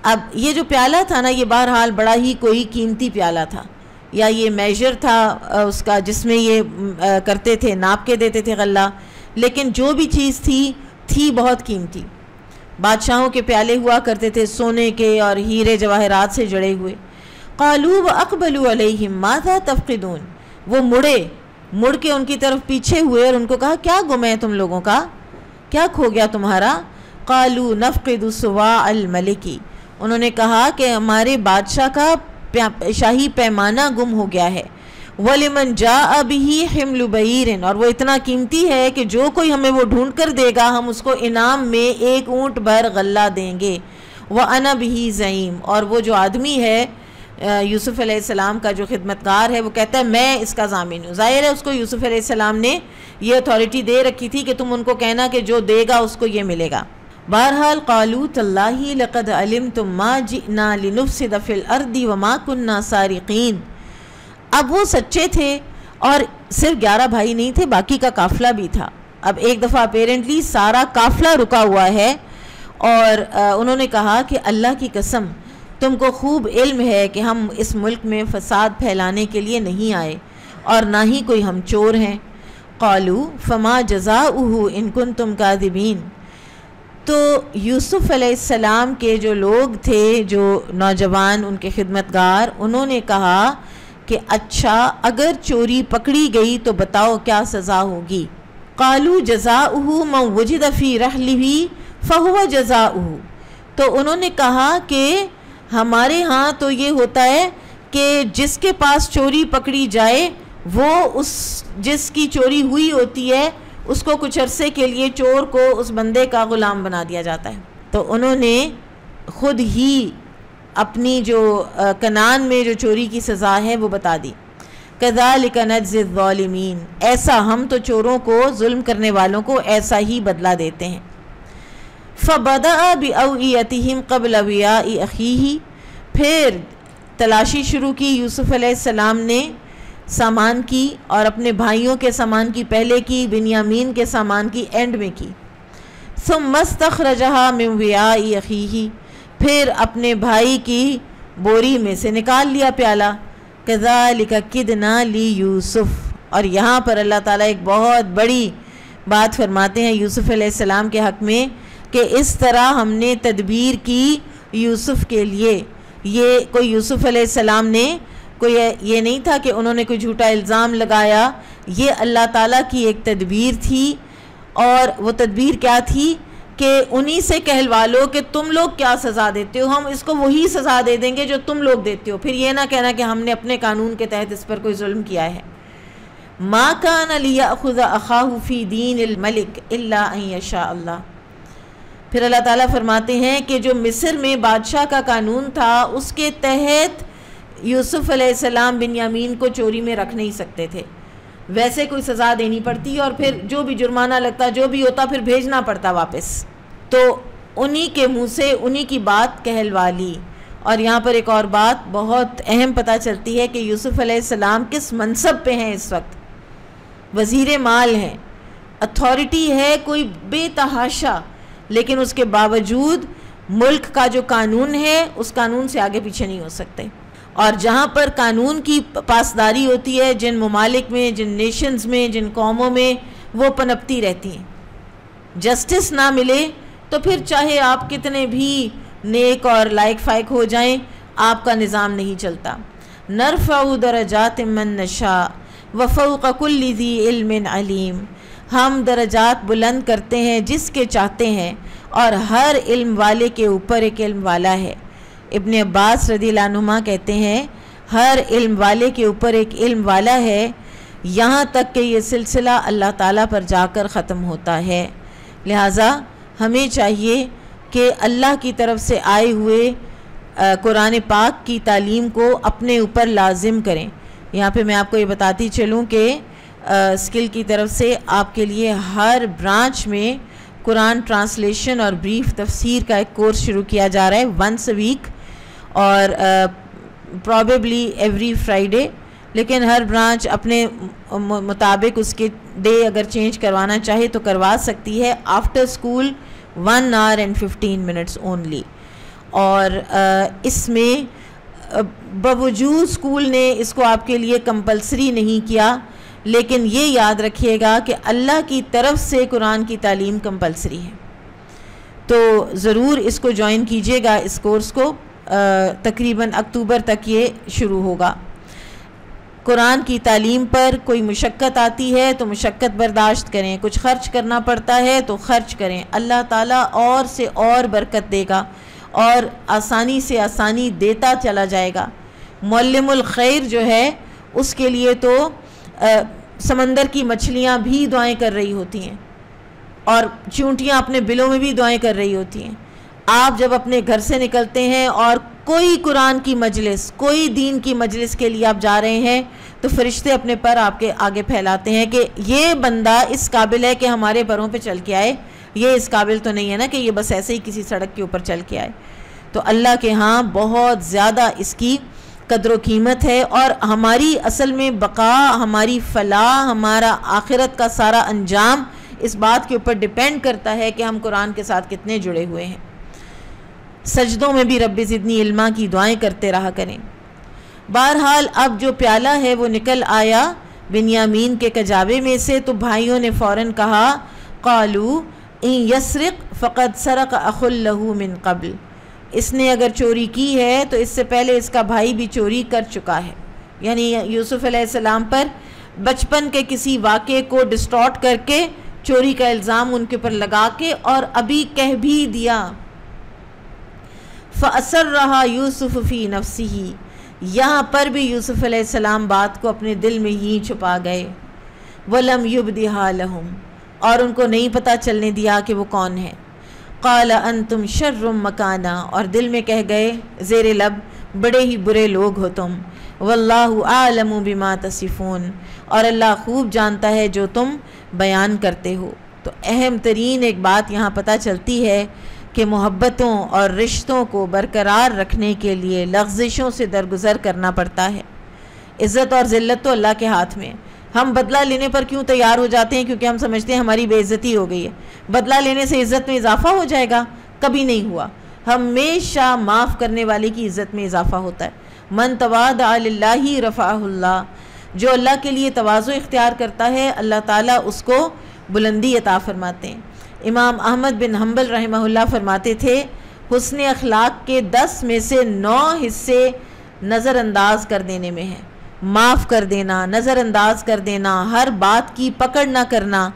A: اب یہ جو پیالہ تھا نا، یہ بہرحال بڑا ہی کوئی قیمتی پیالہ تھا، یا یہ میجر تھا اس کا جس میں یہ کرتے تھے، ناپ کے دیتے تھے غلہ. لیکن جو بھی چیز تھی بہت قیمتی. بادشاہوں کے پیالے ہوا کرتے تھے سونے کے اور ہیرے جواہرات سے جڑے ہوئے. قالوا واقبلوا علیہم ماذا تفقدون. وہ مڑ کے ان کی طرف پیچھے ہوئے اور ان کو کہا کیا گم ہے تم لوگوں کا، کیا کھو گیا تمہارا. قالوا نفقد صواع الملک. انہوں نے کہا کہ ہمارے بادشاہ کا شاہی پیمانہ گم ہو گیا ہے. وَلِمَنْ جَاءَ بِهِ حِمْلُ بَعِيرٍ. اور وہ اتنا قیمتی ہے کہ جو کوئی ہمیں وہ ڈھونڈ کر دے گا ہم اس کو انعام میں 1 اونٹ بھر غلہ دیں گے. وَأَنَا بِهِ زَعِيمٌ. اور وہ جو آدمی ہے یوسف علیہ السلام کا جو خدمتگار ہے وہ کہتا ہے میں اس کا ضامن ہوں. ظاہر ہے اس کو یوسف علیہ السلام نے یہ اتھارٹی دے رکھی تھی کہ تم ان کو کہنا کہ جو دے گا اس کو یہ ملے گا. بہرحال قالوا تاللہ لقد علمتم ما جئنا لنفسد فی الارض وما کننا سارقین. اب وہ سچے تھے اور صرف 11 بھائی نہیں تھے، باقی کا قافلہ بھی تھا. اب ایک دفعہ اپیرنٹلی سارا قافلہ رکا ہوا ہے اور انہوں نے کہا کہ اللہ کی قسم تم کو خوب علم ہے کہ ہم اس ملک میں فساد پھیلانے کے لیے نہیں آئے اور نہ ہی کوئی ہم چور ہیں. قالوا فما جزاؤہ ان کنتم کاذبین. تو یوسف علیہ السلام کے جو لوگ تھے، جو نوجوان ان کے خدمتگار، انہوں نے کہا کہ اچھا اگر چوری پکڑی گئی تو بتاؤ کیا سزا ہوگی. قالوا جزاؤہ من وجد فی رحلہ فہو جزاؤہ. تو انہوں نے کہا کہ ہمارے ہاں تو یہ ہوتا ہے کہ جس کے پاس چوری پکڑی جائے وہ جس کی چوری ہوئی ہوتی ہے اس کو کچھ عرصے کے لیے چور کو اس بندے کا غلام بنا دیا جاتا ہے. تو انہوں نے خود ہی اپنی جو کنعان میں جو چوری کی سزا ہے وہ بتا دی. کذالک نجزی الظالمین. ایسا ہم تو چوروں کو، ظلم کرنے والوں کو ایسا ہی بدلہ دیتے ہیں. فبدأ بأوعیتہم قبل وعاء اخیہ. پھر تلاشی شروع کی یوسف علیہ السلام نے سامان کی، اور اپنے بھائیوں کے سامان کی پہلے کی، بنیامین کے سامان کی اینڈ میں کی. ثم استخرجہا من وعاء اخیہ. پھر اپنے بھائی کی بوری میں سے نکال لیا پیالہ. کذالک کدنا لیوسف. اور یہاں پر اللہ تعالیٰ ایک بہت بڑی بات فرماتے ہیں یوسف علیہ السلام کے حق میں کہ اس طرح ہم نے تدبیر کی یوسف کے لیے. یہ کوئی یوسف علیہ السلام نے کوئی یہ نہیں تھا کہ انہوں نے کوئی جھوٹا الزام لگایا. یہ اللہ تعالیٰ کی ایک تدبیر تھی. اور وہ تدبیر کیا تھی کہ انہی سے کہلوا لو کہ تم لوگ کیا سزا دیتے ہو، ہم اس کو وہی سزا دے دیں گے جو تم لوگ دیتے ہو. پھر یہ نہ کہنا کہ ہم نے اپنے قانون کے تحت اس پر کوئی ظلم کیا ہے. ما کان لیأخذ اخاہ فی دین الملک الا ان یشاء اللہ. پھر اللہ تعالیٰ فرماتے ہیں کہ جو مصر میں بادشاہ کا قانون تھا اس کے تحت یوسف علیہ السلام بنیامین کو چوری میں رکھ نہیں سکتے تھے. ویسے کوئی سزا دینی پڑتی اور پھر جو بھی جرمانہ لگتا، جو بھی ہوتا، پھر بھیجنا پڑتا واپس. تو انہی کے منہ سے انہی کی بات کہلوا لی. اور یہاں پر ایک اور بات بہت اہم پتہ چلتی ہے کہ یوسف علیہ السلام کس منصب پہ ہیں اس وقت. وزیر مال ہیں, اتھارٹی ہے کوئی بے تحاشا, لیکن اس کے باوجود ملک کا جو قانون ہے اس قانون سے آگے پیچھے نہیں ہو سکتے. اور جہاں پر قانون کی پاسداری ہوتی ہے, جن ممالک میں, جن نیشنز میں, جن قوموں میں, وہ پنپتی رہتی ہیں. جسٹس نہ ملے تو پھر چاہے آپ کتنے بھی نیک اور لائق فائق ہو جائیں, آپ کا نظام نہیں چلتا. نرفع درجات من نشاء وفوق کل ذی علم علیم. ہم درجات بلند کرتے ہیں جس کے چاہتے ہیں, اور ہر علم والے کے اوپر ایک علم والا ہے. ابن عباس رضی اللہ عنہما کہتے ہیں ہر علم والے کے اوپر ایک علم والا ہے, یہاں تک کہ یہ سلسلہ اللہ تعالیٰ پر جا کر ختم ہوتا ہے. لہٰذا ہمیں چاہیے کہ اللہ کی طرف سے آئے ہوئے قرآن پاک کی تعلیم کو اپنے اوپر لازم کریں. یہاں پہ میں آپ کو یہ بتاتی چلوں کہ اسکل کی طرف سے آپ کے لیے ہر برانچ میں قرآن ٹرانسلیشن اور بریف تفسیر کا ایک کورس شروع کیا جا رہا ہے ونس اے ویک, اور پرابیبلی ایوری فرائیڈے, لیکن ہر برانچ اپنے مطابق اس کے ڈے اگر چینج کروانا چاہے تو کروا سکتی ہے. After school 1 hour and 15 minutes only. اور اس میں باوجود اسکول نے اس کو آپ کے لیے کمپلسری نہیں کیا, لیکن یہ یاد رکھیے گا کہ اللہ کی طرف سے قرآن کی تعلیم کمپلسری ہے. تو ضرور اس کو جوائن کیجیے گا, اس کورس کو. تقریباً اکتوبر تک یہ شروع ہوگا. قرآن کی تعلیم پر کوئی مشقت آتی ہے تو مشقت برداشت کریں, کچھ خرچ کرنا پڑتا ہے تو خرچ کریں, اللہ تعالیٰ اور سے اور برکت دے گا اور آسانی سے آسانی دیتا چلا جائے گا. معلم الخیر جو ہے اس کے لیے تو سمندر کی مچھلیاں بھی دعائیں کر رہی ہوتی ہیں, اور چونٹیاں اپنے بلوں میں بھی دعائیں کر رہی ہوتی ہیں. آپ جب اپنے گھر سے نکلتے ہیں اور کوئی قرآن کی مجلس, کوئی دین کی مجلس کے لیے آپ جا رہے ہیں, تو فرشتے اپنے پر آپ کے آگے پھیلاتے ہیں کہ یہ بندہ اس قابل ہے کہ ہمارے پروں پہ چل کے آئے, یہ اس قابل تو نہیں ہے نا کہ یہ بس ایسے ہی کسی سڑک کے اوپر چل کے آئے. تو اللہ کے ہاں بہت زیادہ اس کی قدر و قیمت ہے, اور ہماری اصل میں بقا, ہماری فلاح, ہمارا آخرت کا سارا انجام اس بات کے اوپر ڈیپینڈ کرتا ہے کہ ہم قرآن کے ساتھ کتنے جڑے ہوئے ہیں. سجدوں میں بھی رب زدنی علما کی دعائیں کرتے رہا کریں. بہرحال اب جو پیالہ ہے وہ نکل آیا بنیامین کے کجاوے میں سے, تو بھائیوں نے فوراً کہا قالو ان یسرق فقد سرق اخ لہ من قبل. اس نے اگر چوری کی ہے تو اس سے پہلے اس کا بھائی بھی چوری کر چکا ہے. یعنی یوسف علیہ السلام پر بچپن کے کسی واقعے کو ڈسٹارٹ کر کے چوری کا الزام ان کے پر لگا کے, اور ابھی کہہ بھی دیا. فَأَسَرَّهَا يُوسُفُ فِي نَفْسِهِ. یہاں پر بھی یوسف علیہ السلام بات کو اپنے دل میں ہی چھپا گئے. وَلَمْ يُبْدِهَا لَهُمْ. اور ان کو نہیں پتہ چلنے دیا کہ وہ کون ہے. قَالَ أَنْتُمْ شَرٌّ مَكَانًا. اور دل میں کہہ گئے زیر لب بڑے ہی برے لوگ ہو تم. وَاللَّهُ أَعْلَمُ بِمَا تَصِفُونَ. اور اللہ خوب جانتا ہے جو تم بیان کرتے ہو. تو اہم ترین ایک بات یہاں پتہ چلتی ہے کہ محبتوں اور رشتوں کو برقرار رکھنے کے لیے لغزشوں سے درگزر کرنا پڑتا ہے. عزت اور ذلت تو اللہ کے ہاتھ میں. ہم بدلہ لینے پر کیوں تیار ہو جاتے ہیں؟ کیونکہ ہم سمجھتے ہیں ہماری بے عزتی ہو گئی ہے. بدلہ لینے سے عزت میں اضافہ ہو جائے گا؟ کبھی نہیں ہوا. ہمیشہ معاف کرنے والے کی عزت میں اضافہ ہوتا ہے. من تواضع للہ رفعہ اللہ. جو اللہ کے لیے تواضع اختیار کرتا ہے اللہ تعالیٰ اس کو بلندی عطا فرماتے ہیں. امام احمد بن حنبل رحمہ اللہ فرماتے تھے حسن اخلاق کے 10 میں سے 9 حصے نظر انداز کر دینے میں ہیں. معاف کر دینا, نظر انداز کر دینا, ہر بات کی پکڑ نہ کرنا.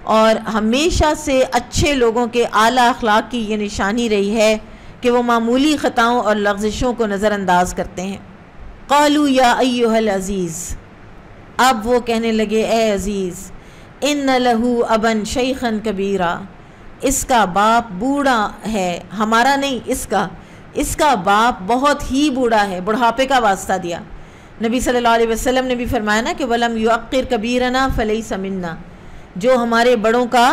A: اور ہمیشہ سے اچھے لوگوں کے اعلیٰ اخلاق کی یہ نشانی رہی ہے کہ وہ معمولی خطاؤں اور لغزشوں کو نظر انداز کرتے ہیں. قالوا یا ایھا العزیز. اب وہ کہنے لگے اے عزیز, ان لہو ابن شیخن کبیرہ. اس کا باپ بوڑھا ہے, ہمارا نہیں, اس کا باپ بہت ہی بوڑھا ہے, بڑھاپے کا واسطہ دیا. نبی صلی اللہ علیہ وسلم نے بھی فرمایا نا کہ وَلَمْ يُعَقِّرْ كَبِيرَنَا فَلَيْسَ مِنَّا. جو ہمارے بڑوں کا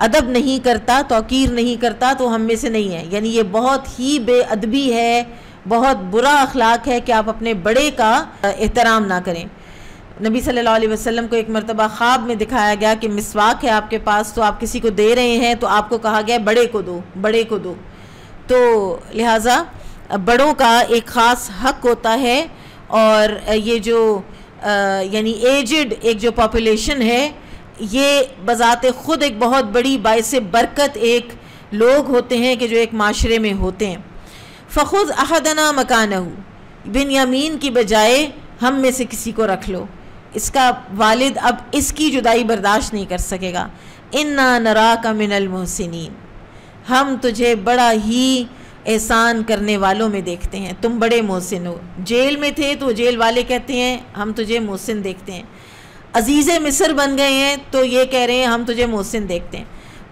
A: ادب نہیں کرتا, توقیر نہیں کرتا, تو ہم میں سے نہیں ہے. یعنی یہ بہت ہی بے ادبی ہے, بہت برا اخلاق ہے کہ آپ اپنے بڑے کا احترام نہ کریں۔ نبی صلی اللہ علیہ وسلم کو ایک مرتبہ خواب میں دکھایا گیا کہ مسواک ہے آپ کے پاس، تو آپ کسی کو دے رہے ہیں تو آپ کو کہا گیا بڑے کو دو، بڑے کو دو۔ تو لہٰذا بڑوں کا ایک خاص حق ہوتا ہے، اور یہ جو یعنی ایجڈ ایک جو پاپولیشن ہے، یہ بذات خود ایک بہت بڑی باعث برکت ایک لوگ ہوتے ہیں کہ جو ایک معاشرے میں ہوتے ہیں۔ فخذ احدنا مکانہ، بنیامین کی بجائے ہم میں سے کسی کو رکھ لو۔ اس کا والد اب اس کی جدائی برداشت نہیں کر سکے گا۔ انا نراک من المحسنین، ہم تجھے بڑا ہی احسان کرنے والوں میں دیکھتے ہیں، تم بڑے محسن ہو۔ جیل میں تھے تو جیل والے کہتے ہیں ہم تجھے محسن دیکھتے ہیں، عزیز مصر بن گئے ہیں تو یہ کہہ رہے ہیں ہم تجھے محسن دیکھتے ہیں۔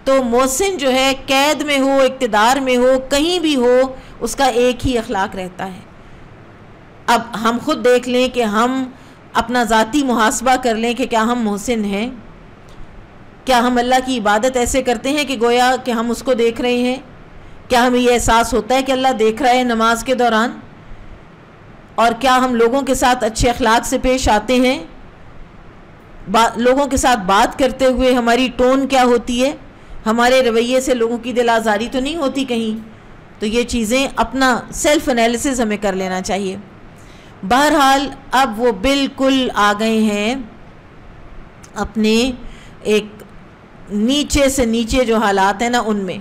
A: تو محسن جو ہے قید میں ہو، اقتدار میں ہو، کہیں بھی ہو، اس کا ایک ہی اخلاق رہتا ہے۔ اب ہم خود دیکھ لیں کہ ہم اپنا ذاتی محاسبہ کر لیں کہ کیا ہم محسن ہیں؟ کیا ہم اللہ کی عبادت ایسے کرتے ہیں کہ گویا کہ ہم اس کو دیکھ رہے ہیں؟ کیا ہمیں یہ احساس ہوتا ہے کہ اللہ دیکھ رہا ہے نماز کے دوران؟ اور کیا ہم لوگوں کے ساتھ اچھے اخلاق سے پیش آتے ہیں؟ لوگوں کے ساتھ بات کرتے ہوئے ہماری ٹون کیا ہوتی ہے؟ ہمارے رویے سے لوگوں کی دل آزاری تو نہیں ہوتی کہیں؟ تو یہ چیزیں اپنا سیلف انالیسس ہمیں کر لینا چاہیے۔ بہرحال اب وہ بالکل آ گئے ہیں اپنے ایک نیچے سے نیچے جو حالات ہیں نا ان میں۔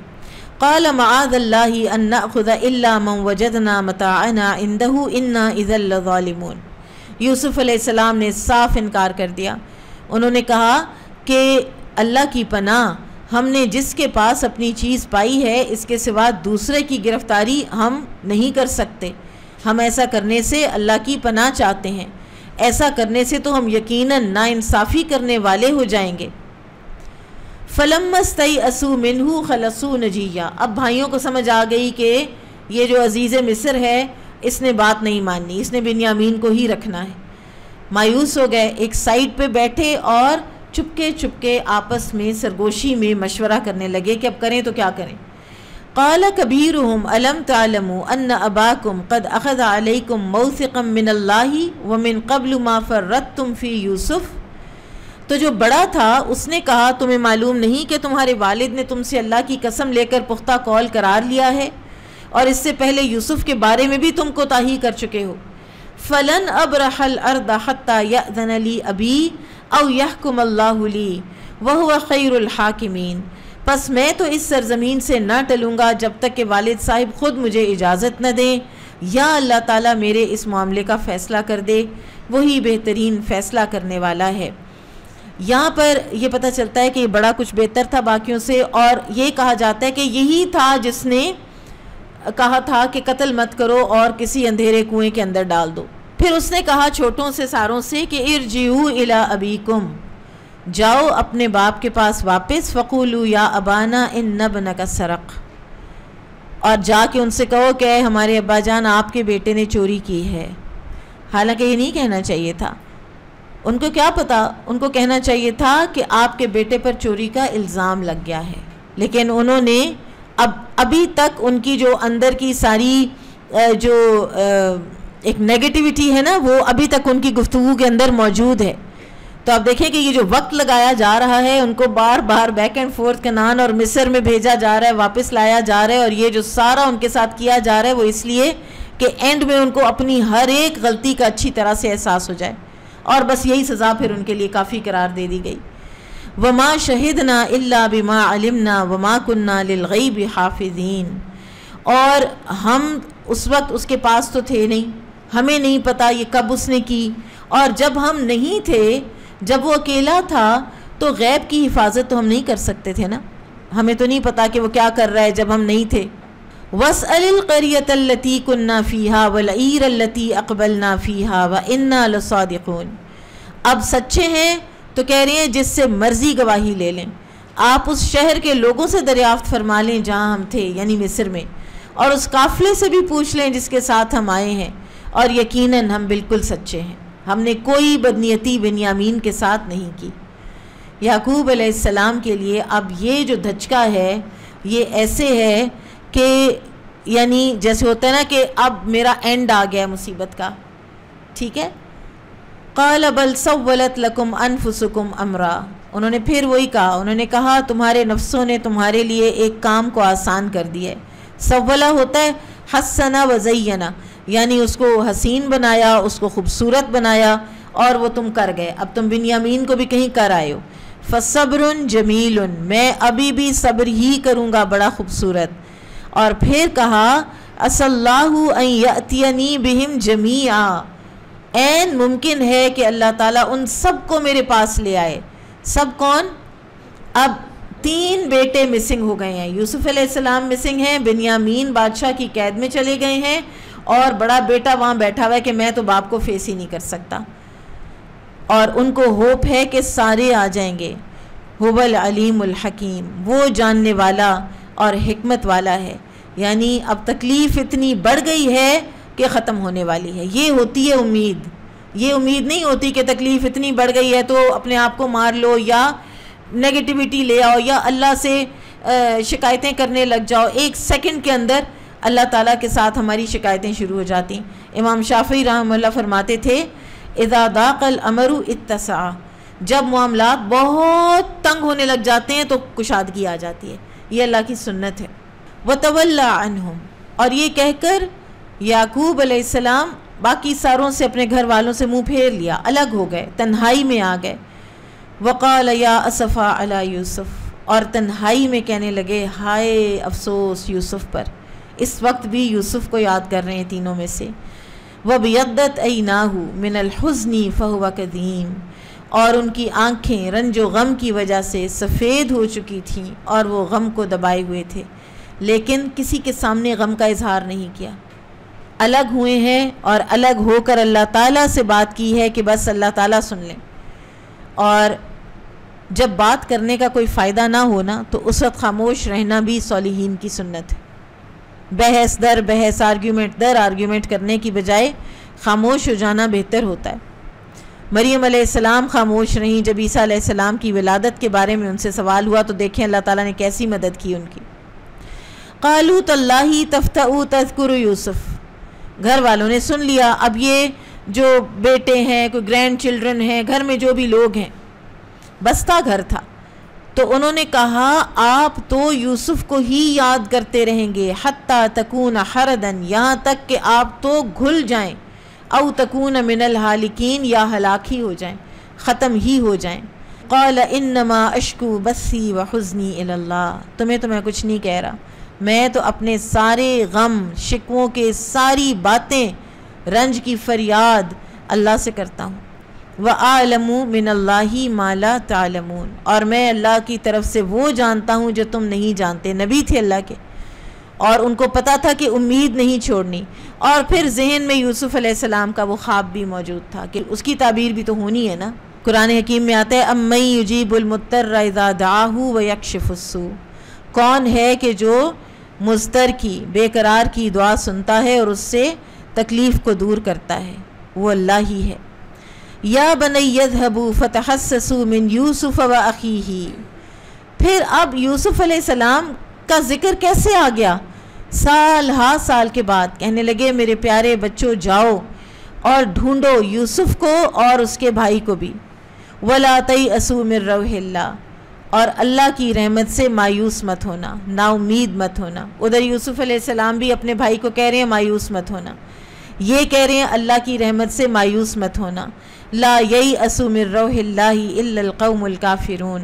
A: قال معاذ اللہ ان نأخذ الا من وجدنا متاعنا عنده انا اذا لظالمون۔ یوسف علیہ السلام نے صاف انکار کر دیا۔ انہوں نے کہا کہ اللہ کی پناہ، ہم نے جس کے پاس اپنی چیز پائی ہے اس کے سوا دوسرے کی گرفتاری ہم نہیں کر سکتے۔ ہم ایسا کرنے سے اللہ کی پناہ چاہتے ہیں، ایسا کرنے سے تو ہم یقیناً ناانصافی کرنے والے ہو جائیں گے۔ فَلَمَّا اسْتَيْأَسُوا مِنْهُ خَلَصُوا نَجِيًّا، اب بھائیوں کو سمجھ آ گئی کہ یہ جو عزیز مصر ہے اس نے بات نہیں ماننی، اس نے بنیامین کو ہی رکھنا ہے۔ مایوس ہو گئے، ایک سائڈ پہ بیٹھے اور چپکے چپکے آپس میں سرگوشی میں مشورہ کرنے لگے کہ اب کریں تو کیا کریں۔ قال كبيرهم ألم تعلموا أن أباكم قد أخذ عليكم موثقا من الله ومن قبل ما فرطتم في يوسف۔ تو جو بڑا تھا اس نے کہا تمہیں معلوم نہیں کہ تمہارے والد نے تم سے اللہ کی قسم لے کر پختہ قول قرار لیا ہے، اور اس سے پہلے یوسف کے بارے میں بھی تم کوتاہی کر چکے ہو۔ فلن أبرح الأرض حتى يأذن لي أبي أو يحكم الله لي وهو خير الحاكمين۔ پس میں تو اس سرزمین سے نہ ٹلوں گا جب تک کہ والد صاحب خود مجھے اجازت نہ دیں، یا اللہ تعالیٰ میرے اس معاملے کا فیصلہ کر دے، وہی بہترین فیصلہ کرنے والا ہے۔ یہاں پر یہ پتہ چلتا ہے کہ یہ بڑا کچھ بہتر تھا باقیوں سے، اور یہ کہا جاتا ہے کہ یہی تھا جس نے کہا تھا کہ قتل مت کرو اور کسی اندھیرے کنویں کے اندر ڈال دو۔ پھر اس نے کہا چھوٹوں سے ساروں سے کہ ارجعوا الی ابیکم، جاؤ اپنے باپ کے پاس واپس، فقولوا یا ابانا ان ابنک سرق، اور جا کے ان سے کہو کہ ہمارے ابا جان آپ کے بیٹے نے چوری کی ہے۔ حالانکہ یہ نہیں کہنا چاہیے تھا، ان کو کیا پتا، ان کو کہنا چاہیے تھا کہ آپ کے بیٹے پر چوری کا الزام لگ گیا ہے، لیکن انہوں نے ابھی تک ان کی جو اندر کی ساری جو ایک نیگیٹیوٹی ہے نا وہ ابھی تک ان کی گفتگو کے اندر موجود ہے۔ تو آپ دیکھیں کہ یہ جو وقت لگایا جا رہا ہے، ان کو بار بار بیک اینڈ فورتھ کنعان اور مصر میں بھیجا جا رہا ہے، واپس لایا جا رہا ہے، اور یہ جو سارا ان کے ساتھ کیا جا رہا ہے وہ اس لیے کہ اینڈ میں ان کو اپنی ہر ایک غلطی کا اچھی طرح سے احساس ہو جائے، اور بس یہی سزا پھر ان کے لیے کافی قرار دے دی گئی۔ وَمَا شَهِدْنَا إِلَّا بِمَا عَلِمْنَا وَمَا كُنَّا لِلْغَيْبِ حَافِظِينَ، اور ہم اس وقت اس کے پاس تو تھے نہیں، ہمیں نہیں پتا یہ کب اس نے کی، اور جب ہم نہیں تھے، جب وہ اکیلا تھا تو غیب کی حفاظت تو ہم نہیں کر سکتے تھے نا، ہمیں تو نہیں پتا کہ وہ کیا کر رہا ہے جب ہم نہیں تھے۔ وَاسْأَلِ الْقَرْيَةَ الَّتِي كُنَّا فِيهَا وَالْعِيرَ الَّتِي أَقْبَلْنَا فِيهَا وَإِنَّا لَصَادِقُونَ۔ اب سچے ہیں تو کہہ رہے ہیں جس سے مرضی گواہی لے لیں، آپ اس شہر کے لوگوں سے دریافت فرما لیں جہاں ہم تھے یعنی مصر میں، اور اس قافلے سے بھی پوچھ لیں جس کے ساتھ ہم آئے ہیں، اور یقیناً ہم بالکل سچے ہیں، ہم نے کوئی بدنیتی بنیامین کے ساتھ نہیں کی۔ یعقوب علیہ السلام کے لیے اب یہ جو دھچکا ہے یہ ایسے ہے کہ یعنی جیسے ہوتا ہے نا کہ اب میرا اینڈ آ گیا مصیبت کا، ٹھیک ہے. قال بل سولت لکم انفسکم امرا، انہوں نے پھر وہی کہا، انہوں نے کہا تمہارے نفسوں نے تمہارے لیے ایک کام کو آسان کر دیا ہے. سولا ہوتا ہے حسنا و زینا، یعنی اس کو حسین بنایا، اس کو خوبصورت بنایا، اور وہ تم کر گئے. اب تم بنیامین کو بھی کہیں کر آئے ہو. فصبر جمیل، میں ابھی بھی صبر ہی کروں گا بڑا خوبصورت. اور پھر کہا عسى اللہ ان یأتینی بہم جمیعا، عین ممکن ہے کہ اللہ تعالیٰ ان سب کو میرے پاس لے آئے. سب کون؟ اب 3 بیٹے مسنگ ہو گئے ہیں. یوسف علیہ السلام مسنگ ہیں، بنیامین بادشاہ کی قید میں چلے گئے ہیں، اور بڑا بیٹا وہاں بیٹھا ہوا ہے کہ میں تو باپ کو فیس ہی نہیں کر سکتا. اور ان کو ہوپ ہے کہ سارے آ جائیں گے. هو العلیم الحکیم، وہ جاننے والا اور حکمت والا ہے. یعنی اب تکلیف اتنی بڑھ گئی ہے کہ ختم ہونے والی ہے. یہ ہوتی ہے امید. یہ امید نہیں ہوتی کہ تکلیف اتنی بڑھ گئی ہے تو اپنے آپ کو مار لو، یا نیگیٹیوٹی لے آؤ، یا اللہ سے شکایتیں کرنے لگ جاؤ. 1 سیکنڈ کے اندر اللہ تعالیٰ کے ساتھ ہماری شکایتیں شروع ہو جاتی. امام شافعی رحمہ اللہ فرماتے تھے اذا ضاق الامر اتسع، جب معاملات بہت تنگ ہونے لگ جاتے ہیں تو کشادگی آ جاتی ہے. یہ اللہ کی سنت ہے. وتولى عنہم، اور یہ کہہ کر یعقوب علیہ السلام باقی ساروں سے، اپنے گھر والوں سے منہ پھیر لیا، الگ ہو گئے، تنہائی میں آ گئے. وقال یا اسفا علی یوسف، اور تنہائی میں کہنے لگے ہائے افسوس یوسف پر. اس وقت بھی یوسف کو یاد کر رہے ہیں تینوں میں سے. وَبْيَضَّتْ عَيْنَاهُ مِنَ الْحُزْنِ فَهُوَ كَظِيمٌ، اور ان کی آنکھیں رنج و غم کی وجہ سے سفید ہو چکی تھیں اور وہ غم کو دبائے ہوئے تھے، لیکن کسی کے سامنے غم کا اظہار نہیں کیا. الگ ہوئے ہیں اور الگ ہو کر اللہ تعالیٰ سے بات کی ہے کہ بس اللہ تعالیٰ سن لیں. اور جب بات کرنے کا کوئی فائدہ نہ ہونا تو اس وقت خاموش رہنا بھی صالحین کی سنت ہے. بحث در بحث، آرگیومنٹ در آرگیومنٹ کرنے کی بجائے خاموش ہو جانا بہتر ہوتا ہے. مریم علیہ السلام خاموش رہیں جب عیسیٰ علیہ السلام کی ولادت کے بارے میں ان سے سوال ہوا، تو دیکھیں اللہ تعالیٰ نے کیسی مدد کی ان کی. قالوا تاللہ تفتأ تذکر یوسف، گھر والوں نے سن لیا. اب یہ جو بیٹے ہیں، کوئی گرینڈ چلڈرن ہیں، گھر میں جو بھی لوگ ہیں، بستہ گھر تھا، تو انہوں نے کہا آپ تو یوسف کو ہی یاد کرتے رہیں گے حتی تکون حردن، یہاں تک کہ آپ تو گھل جائیں، او تکون من الحالکین، یا ہلاک ہی ہو جائیں، ختم ہی ہو جائیں. قال انما اشکو بثی وحزنی الی اللہ، تو میں کچھ نہیں کہہ رہا، میں تو اپنے سارے غم شکووں کے ساری باتیں، رنج کی فریاد اللہ سے کرتا ہوں. وَأَعْلَمُ مِنَ اللَّهِ مَا لَا تَعْلَمُونَ، اور میں اللہ کی طرف سے وہ جانتا ہوں جو تم نہیں جانتے. نبی تھے اللہ کے، اور ان کو پتا تھا کہ امید نہیں چھوڑنی. اور پھر ذہن میں یوسف علیہ السلام کا وہ خواب بھی موجود تھا کہ اس کی تعبیر بھی تو ہونی ہے نا. قرآن حکیم میں آتا ہے اَمَّن يُجِيبُ الْمُضْطَرَّ إِذَا دَعَاهُ وَيَكْشِفُ السُّوءَ، کون ہے کہ جو مضطر کی، بے قرار کی دعا سنتا ہے اور اس سے تکلیف کو دور کرتا ہے، وہ اللہ ہی ہے. یا بنی اذهبوا فتحسسوا من یوسف واخیہ، پھر اب یوسف علیہ السلام کا ذکر کیسے آ گیا؟ سال ہا سال کے بعد کہنے لگے میرے پیارے بچوں جاؤ اور ڈھونڈو یوسف کو اور اس کے بھائی کو بھی. ولا تیأسوا من روح اللہ، اور اللہ کی رحمت سے مایوس مت ہونا، نا امید مت ہونا. ادھر یوسف علیہ السلام بھی اپنے بھائی کو کہہ رہے ہیں مایوس مت ہونا، یہ کہہ رہے ہیں اللہ کی رحمت سے مایوس مت ہونا. لا ییأسوا من روح اللہ الا القوم الکافرون،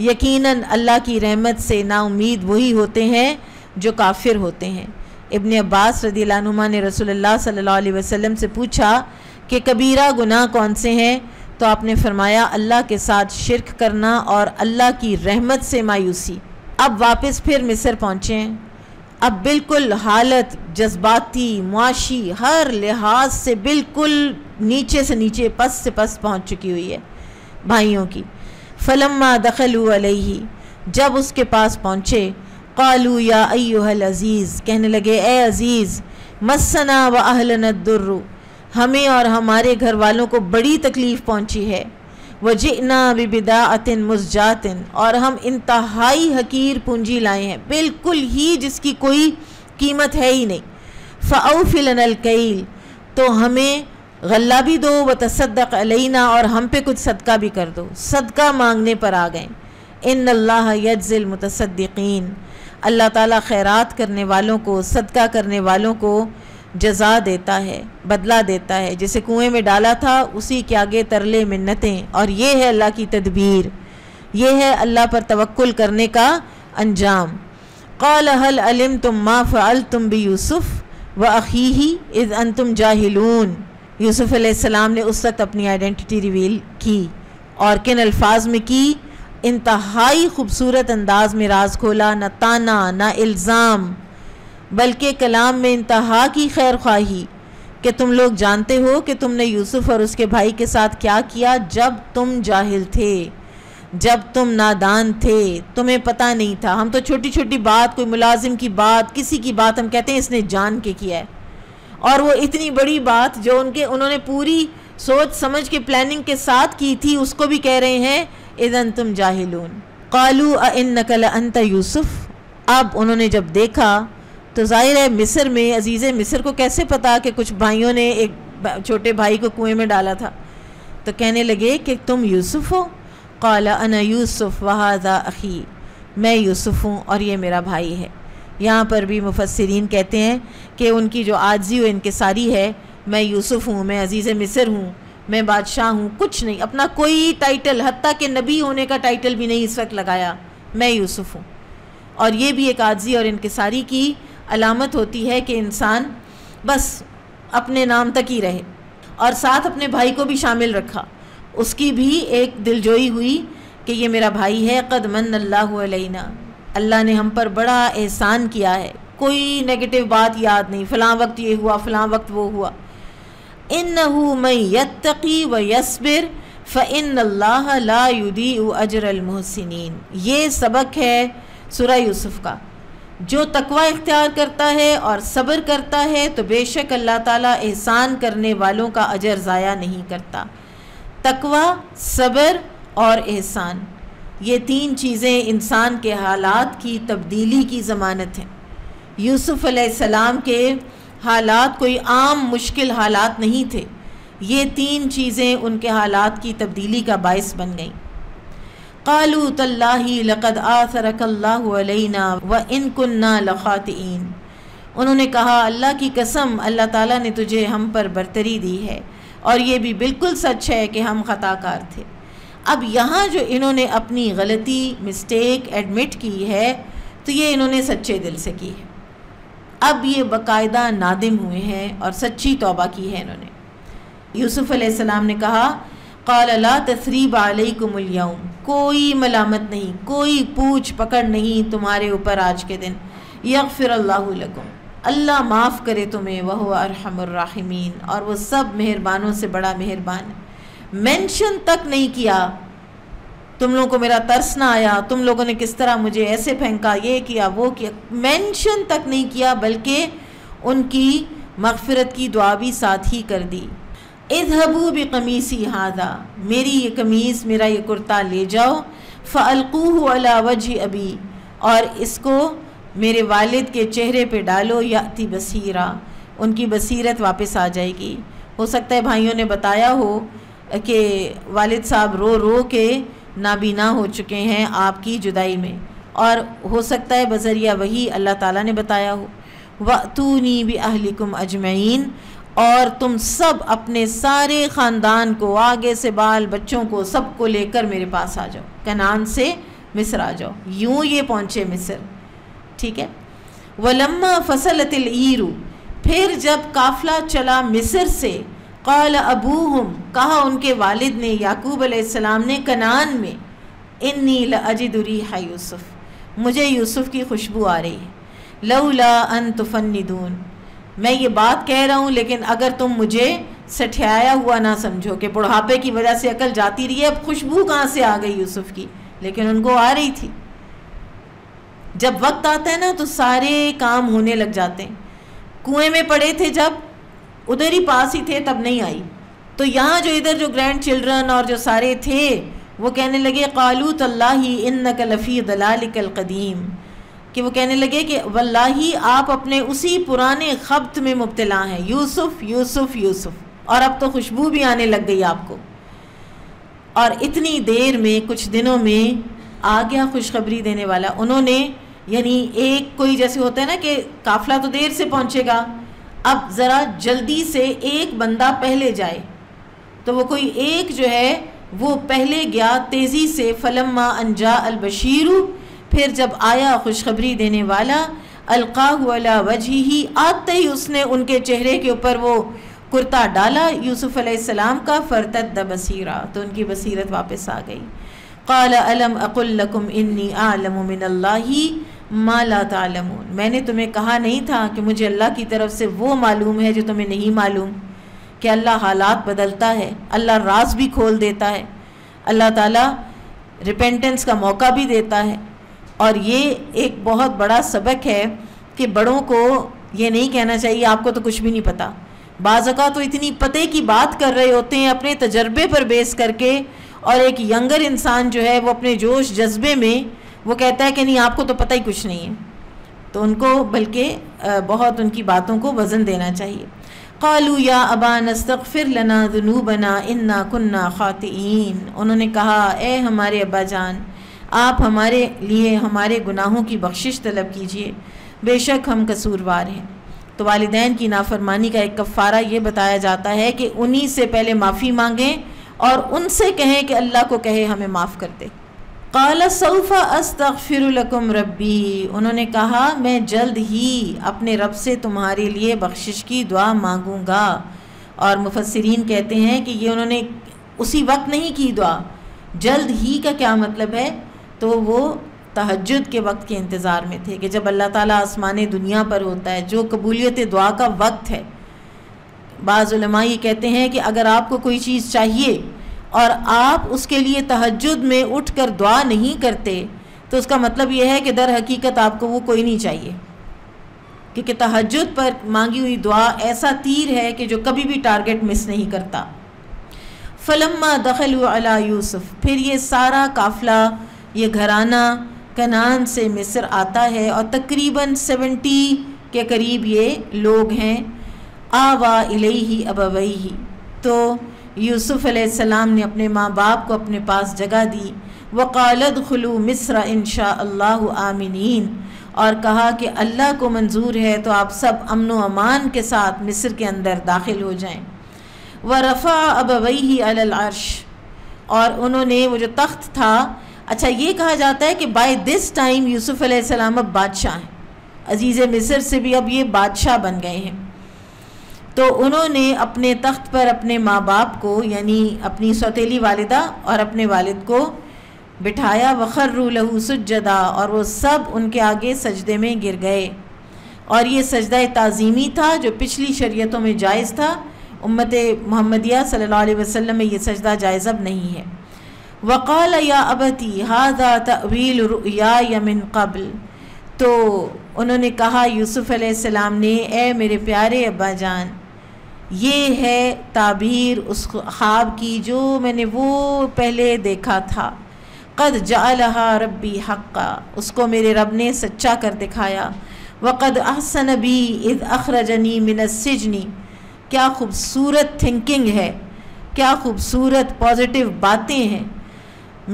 A: یقیناً اللہ کی رحمت سے نا امید وہی ہوتے ہیں جو کافر ہوتے ہیں. ابن عباس رضی اللہ عنہما نے رسول اللہ صلی اللہ علیہ وسلم سے پوچھا کہ کبیرہ گناہ کون سے ہیں؟ تو آپ نے فرمایا اللہ کے ساتھ شرک کرنا اور اللہ کی رحمت سے مایوسی. اب واپس پھر مصر پہنچے ہیں. اب بالکل حالت جذباتی، معاشی، ہر لحاظ سے بالکل نیچے سے نیچے، پس سے پس پہنچ چکی ہوئی ہے بھائیوں کی. فلما دخلوا علیہ، جب اس کے پاس پہنچے، قالوا یا ایہا العزیز، کہنے لگے اے عزیز، مسنا و اہلنا الضر، ہمیں اور ہمارے گھر والوں کو بڑی تکلیف پہنچی ہے. وجئنا ببضاعۃ مزجاۃ، اور ہم انتہائی حقیر پونجی لائے ہیں، بالکل ہی جس کی کوئی قیمت ہے ہی نہیں. فَأَوْفِ لَنَا الْكَيْلَ، تو ہمیں غلہ بھی دو، وَتَصَدَّقْ عَلَيْنَا، اور ہم پہ کچھ صدقہ بھی کر دو. صدقہ مانگنے پر آ گئے. اِنَّ اللَّهَ يَجْزِي الْمُتَصَدِّقِينَ، اللہ تعالیٰ خیرات کرنے والوں کو، صدقہ کرنے والوں کو جزا دیتا ہے، بدلہ دیتا ہے. جسے کنویں میں ڈالا تھا اسی کے آگے ترلے منتیں. اور یہ ہے اللہ کی تدبیر، یہ ہے اللہ پر توکل کرنے کا انجام. قَالَ هَلْ عَلِمْتُمْ مَا فَعَلْتُمْ بِيُوسُفَ وَأَخِيهِ إِذْ أَنْتُمْ جَاهِلُونَ. یوسف علیہ السلام نے اس وقت اپنی آئیڈینٹی ریویل کی، اور کن الفاظ میں کی؟ انتہائی خوبصورت انداز میں راز کھولا. نہ تانا نہ الزام، بلکہ کلام میں انتہا کی خیر خواہی کہ تم لوگ جانتے ہو کہ تم نے یوسف اور اس کے بھائی کے ساتھ کیا کیا جب تم جاہل تھے، جب تم نادان تھے، تمہیں پتہ نہیں تھا. ہم تو چھوٹی چھوٹی بات، کوئی ملازم کی بات، کسی کی بات، ہم کہتے ہیں اس نے جان کے کیا ہے. اور وہ اتنی بڑی بات جو انہوں نے پوری سوچ سمجھ کے پلاننگ کے ساتھ کی تھی، اس کو بھی کہہ رہے ہیں اِذْ أَنْتُمْ جَاهِلُونَ. قَالُوا أَإِنَّكَ لَأَنْتَ يُوسُف. اب انہوں نے جب دیکھا تو ظاہر ہے مصر میں، عزیز مصر کو کیسے پتا کہ کچھ بھائیوں نے ایک چھوٹے بھائی کو کنویں میں ڈالا تھا. تو کہنے لگے کہ تم یوسف ہو. قال انا یوسف وہذا اخی، میں یوسف ہوں اور یہ میرا بھائی ہے. یہاں پر بھی مفسرین کہتے ہیں کہ ان کی جو عاجزی و انکساری ہے، میں یوسف ہوں، میں عزیز مصر ہوں، میں بادشاہ ہوں، کچھ نہیں، اپنا کوئی ٹائٹل، حتیٰ کہ نبی ہونے کا ٹائٹل بھی نہیں اس وقت لگایا، میں یوسف ہوں. اور یہ بھی ایک عاجزی اور انکساری کی علامت ہوتی ہے کہ انسان بس اپنے نام تک ہی رہے، اور ساتھ اپنے بھائی کو بھی شامل رکھا. اس کی بھی ایک دلجوئی ہوئی کہ یہ میرا بھائی ہے. قد من اللہ علینا، اللہ نے ہم پر بڑا احسان کیا ہے. کوئی نیگیٹو بات یاد نہیں، فلاں وقت یہ ہوا، فلاں وقت وہ ہوا. انہ من یتقی ویصبر فإن اللہ لا یضیع اجر المحسنین. یہ سبق ہے سورہ یوسف کا. جو تقوی اختیار کرتا ہے اور صبر کرتا ہے تو بے شک اللہ تعالیٰ احسان کرنے والوں کا اجر ضائع نہیں کرتا. تقوی، صبر اور احسان، یہ تین چیزیں انسان کے حالات کی تبدیلی کی ضمانت ہیں. یوسف علیہ السلام کے حالات کوئی عام مشکل حالات نہیں تھے. یہ تین چیزیں ان کے حالات کی تبدیلی کا باعث بن گئیں. قالوا تاللہ لقد آثرک اللہ علینا وان کنا لخاطئین. انہوں نے کہا اللہ کی قسم، اللہ تعالیٰ نے تجھے ہم پر برتری دی ہے اور یہ بھی بالکل سچ ہے کہ ہم خطا کار تھے. اب یہاں جو انہوں نے اپنی غلطی، مسٹیک ایڈمٹ کی ہے تو یہ انہوں نے سچے دل سے کی ہے. اب یہ باقاعدہ نادم ہوئے ہیں اور سچی توبہ کی ہے انہوں نے. یوسف علیہ السلام نے کہا قال لا تثریب علیکم اليوم، کوئی ملامت نہیں، کوئی پوچھ پکڑ نہیں تمہارے اوپر آج کے دن. یغفر اللہ لکم، اللہ معاف کرے تمہیں، وہو ارحم الراحمین، اور وہ سب مہربانوں سے بڑا مہربان ہے. مینشن تک نہیں کیا تم لوگوں کو میرا ترس نہ آیا، تم لوگوں نے کس طرح مجھے ایسے پھینکا، یہ کیا وہ کیا، مینشن تک نہیں کیا، بلکہ ان کی مغفرت کی دعا بھی ساتھ ہی کر دی. اذهبوا بقمیصی ھذا، میری یہ قمیص، میرا یہ کرتا لے جاؤ، فالقوه علی وجه ابی، اور اس کو میرے والد کے چہرے پہ ڈالو، یاتی بصیرا، ان کی بصیرت واپس آ جائے گی. ہو سکتا ہے بھائیوں نے بتایا ہو کہ والد صاحب رو رو کے نابینا ہو چکے ہیں آپ کی جدائی میں، اور ہو سکتا ہے بذریعہ وہی اللہ تعالیٰ نے بتایا ہو. وَأْتُونِي بِأَهْلِكُمْ أَجْمَعِينَ، اور تم سب اپنے سارے خاندان کو، آگے سے بال بچوں کو، سب کو لے کر میرے پاس آ جاؤ، کنعان سے مصر آ جاؤ. یوں یہ پہنچے مصر، ٹھیک ہے. وَلَمَّا فَصَلَتِ الْعِيرُ، پھر جب قافلہ چلا مصر سے، قال ابوہم، کہا ان کے والد نے، یعقوب علیہ السلام نے کنعان میں، انی لأجد ریح یوسف، مجھے یوسف کی خوشبو آ رہی ہے. لولا ان تفندون، میں یہ بات کہہ رہا ہوں لیکن اگر تم مجھے سٹھیایا ہوا نہ سمجھو کہ بڑھاپے کی وجہ سے عقل جاتی رہی ہے، اب خوشبو کہاں سے آ گئی یوسف کی، لیکن ان کو آ رہی تھی. جب وقت آتا ہے نا تو سارے کام ہونے لگ جاتے ہیں. کنویں میں پڑے تھے جب، ادھر ہی پاس ہی تھے، تب نہیں آئی. تو یہاں جو ادھر جو گرینڈ چلڈرن اور جو سارے تھے وہ کہنے لگے قالوا تاللہ انک لفی ضلالک القدیم، کہ وہ کہنے لگے کہ واللہ آپ اپنے اسی پرانے خبط میں مبتلا ہیں، یوسف یوسف یوسف، اور اب تو خوشبو بھی آنے لگ گئی آپ کو، اور اتنی دیر میں کچھ دنوں میں آ گیا خوشخبری دینے والا۔ انہوں نے یعنی ایک کوئی جیسے ہوتا ہے نا کہ قافلہ تو دیر سے پہنچے گا، اب ذرا جلدی سے ایک بندہ پہلے جائے، تو وہ کوئی ایک جو ہے وہ پہلے گیا تیزی سے، فلما انجا البشیر، پھر جب آیا خوشخبری دینے والا، القاہ علی وجہہ، آتے ہی اس نے ان کے چہرے کے اوپر وہ کرتا ڈالا یوسف علیہ السلام کا، فرتد بصیرا، تو ان کی بصیرت واپس آ گئی۔ قال الم اقل لکم انی اعلم من اللہ ما لا تعلمون، میں نے تمہیں کہا نہیں تھا کہ مجھے اللہ کی طرف سے وہ معلوم ہے جو تمہیں نہیں معلوم، کہ اللہ حالات بدلتا ہے، اللہ راز بھی کھول دیتا ہے، اللہ تعالیٰ ریپینٹنس کا موقع بھی دیتا ہے۔ اور یہ ایک بہت بڑا سبق ہے کہ بڑوں کو یہ نہیں کہنا چاہیے آپ کو تو کچھ بھی نہیں پتہ۔ بعض اوقات تو اتنی پتے کی بات کر رہے ہوتے ہیں اپنے تجربے پر بیس کر کے، اور ایک ینگر انسان جو ہے وہ اپنے جوش جذبے میں وہ کہتا ہے کہ نہیں آپ کو تو پتہ ہی کچھ نہیں ہے، تو ان کو بلکہ بہت ان کی باتوں کو وزن دینا چاہیے۔ قالوا یا ابانا استغفر لنا ذنوبنا انا كنا خاطئین، انہوں نے کہا اے ہمارے ابا جان آپ ہمارے لیے ہمارے گناہوں کی بخشش طلب کیجئے، بے شک ہم قصوروار ہیں۔ تو والدین کی نافرمانی کا ایک کفارہ یہ بتایا جاتا ہے کہ انہی سے پہلے معافی مانگیں اور ان سے کہیں کہ اللہ کو کہے ہمیں معاف کر دے۔ قال سوف استغفر لکم ربی، انہوں نے کہا میں جلد ہی اپنے رب سے تمہارے لیے بخشش کی دعا مانگوں گا۔ اور مفسرین کہتے ہیں کہ یہ انہوں نے اسی وقت نہیں کی دعا، جلد ہی کا کیا مطلب ہے، تو وہ تہجد کے وقت کے انتظار میں تھے کہ جب اللہ تعالیٰ آسمان دنیا پر ہوتا ہے، جو قبولیت دعا کا وقت ہے۔ بعض علماء یہ کہتے ہیں کہ اگر آپ کو کوئی چیز چاہیے اور آپ اس کے لیے تہجد میں اٹھ کر دعا نہیں کرتے تو اس کا مطلب یہ ہے کہ در حقیقت آپ کو وہ کوئی نہیں چاہیے، کیونکہ تہجد پر مانگی ہوئی دعا ایسا تیر ہے کہ جو کبھی بھی ٹارگٹ مس نہیں کرتا۔ فلما دخلوا علی یوسف، پھر یہ سارا قافلہ، یہ گھرانہ کنعان سے مصر آتا ہے اور تقریباً 70 کے قریب یہ لوگ ہیں۔ آوا الیہ ابویہ، تو یوسف علیہ السلام نے اپنے ماں باپ کو اپنے پاس جگہ دی۔ وقال ادخلوا مصر ان شاء اللہ آمنین، اور کہا کہ اللہ کو منظور ہے تو آپ سب امن و امان کے ساتھ مصر کے اندر داخل ہو جائیں۔ ورفع ابویہ علی العرش، اور انہوں نے وہ جو تخت تھا، اچھا یہ کہا جاتا ہے کہ بائی دس ٹائم یوسف علیہ السلام اب بادشاہ ہیں، عزیز مصر سے بھی اب یہ بادشاہ بن گئے ہیں، تو انہوں نے اپنے تخت پر اپنے ماں باپ کو یعنی اپنی سوتیلی والدہ اور اپنے والد کو بٹھایا۔ وخروا لہ سجدا، اور وہ سب ان کے آگے سجدے میں گر گئے، اور یہ سجدہ تعظیمی تھا جو پچھلی شریعتوں میں جائز تھا، امت محمدیہ صلی اللہ علیہ وسلم میں یہ سجدہ جائز اب نہیں ہے۔ وقال یا ابتی ھذا تأویل رؤیای من قبل، تو انہوں نے کہا یوسف علیہ السلام نے اے میرے پیارے ابا جان، یہ ہے تعبیر اس خواب کی جو میں نے وہ پہلے دیکھا تھا۔ قد جعلہا ربی حقا، اس کو میرے رب نے سچا کر دکھایا۔ وقد احسن بی اذ اخرجنی من السجن، کیا خوبصورت تھنکنگ ہے، کیا خوبصورت پازیٹیو باتیں ہیں۔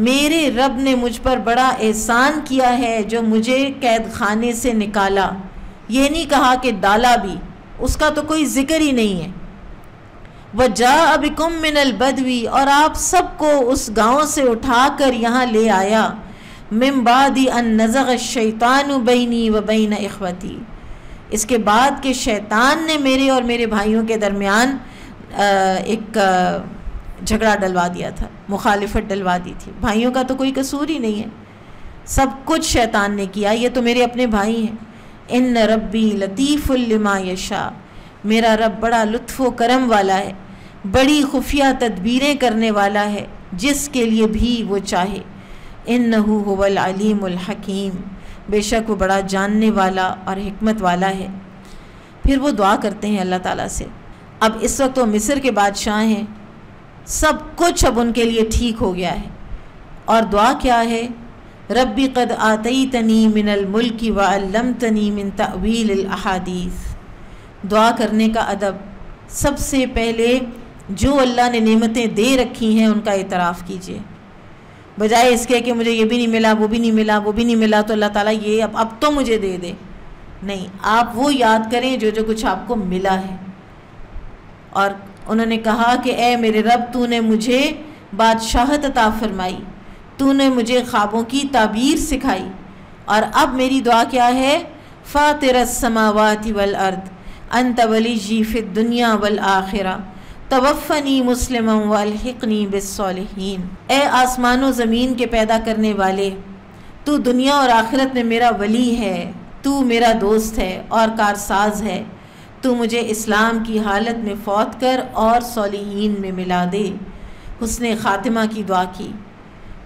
A: میرے رب نے مجھ پر بڑا احسان کیا ہے جو مجھے قید خانے سے نکالا، یہ نہیں کہا کہ ڈالا بھی، اس کا تو کوئی ذکر ہی نہیں ہے۔ وَجَاءَ بِكُم مِّنَ الْبَدْوِ، اور آپ سب کو اس گاؤں سے اٹھا کر یہاں لے آیا۔ مِن بَعْدِ أَن نَزَغَ الشَّيْطَانُ بَيْنِي وَبَيْنَ إِخْوَتِي، اس کے بعد کہ شیطان نے میرے اور میرے بھائیوں کے درمیان ایک جھگڑا ڈلوا دیا تھا، مخالفت ڈلوا دی تھی۔ بھائیوں کا تو کوئی قصور ہی نہیں ہے، سب کچھ شیطان نے کیا، یہ تو میرے اپنے بھائی ہیں۔ ان ربی لطیف لما یشاء، میرا رب بڑا لطف و کرم والا ہے، بڑی خفیہ تدبیریں کرنے والا ہے جس کے لیے بھی وہ چاہے۔ انہ هو العلیم الحکیم، بے شک وہ بڑا جاننے والا اور حکمت والا ہے۔ پھر وہ دعا کرتے ہیں اللہ تعالیٰ سے۔ اب اس وقت وہ مصر کے بادشاہ ہیں، سب کچھ اب ان کے لیے ٹھیک ہو گیا ہے، اور دعا کیا ہے؟ ربی قد آتیتنی من الملک وعلمتنی من تأویل الاحادیث۔ دعا کرنے کا ادب، سب سے پہلے جو اللہ نے نعمتیں دے رکھی ہیں ان کا اعتراف کیجیے، بجائے اس کے کہ مجھے یہ بھی نہیں ملا، وہ بھی نہیں ملا، وہ بھی نہیں ملا تو اللہ تعالیٰ یہ اب تو مجھے دے دے۔ نہیں، آپ وہ یاد کریں جو کچھ آپ کو ملا ہے۔ اور انہوں نے کہا کہ اے میرے رب، تو نے مجھے بادشاہت عطا فرمائی، تو نے مجھے خوابوں کی تعبیر سکھائی، اور اب میری دعا کیا ہے؟ فاطر السماوات والارض انت ولی فی الدنیا والآخرہ توفنی مسلما والحقنی بالصالحین۔ اے آسمان و زمین کے پیدا کرنے والے، تو دنیا اور آخرت میں میرا ولی ہے، تو میرا دوست ہے اور کارساز ہے، تو مجھے اسلام کی حالت میں فوت کر اور صالحین میں ملا دے۔ حسن خاتمہ کی دعا کی،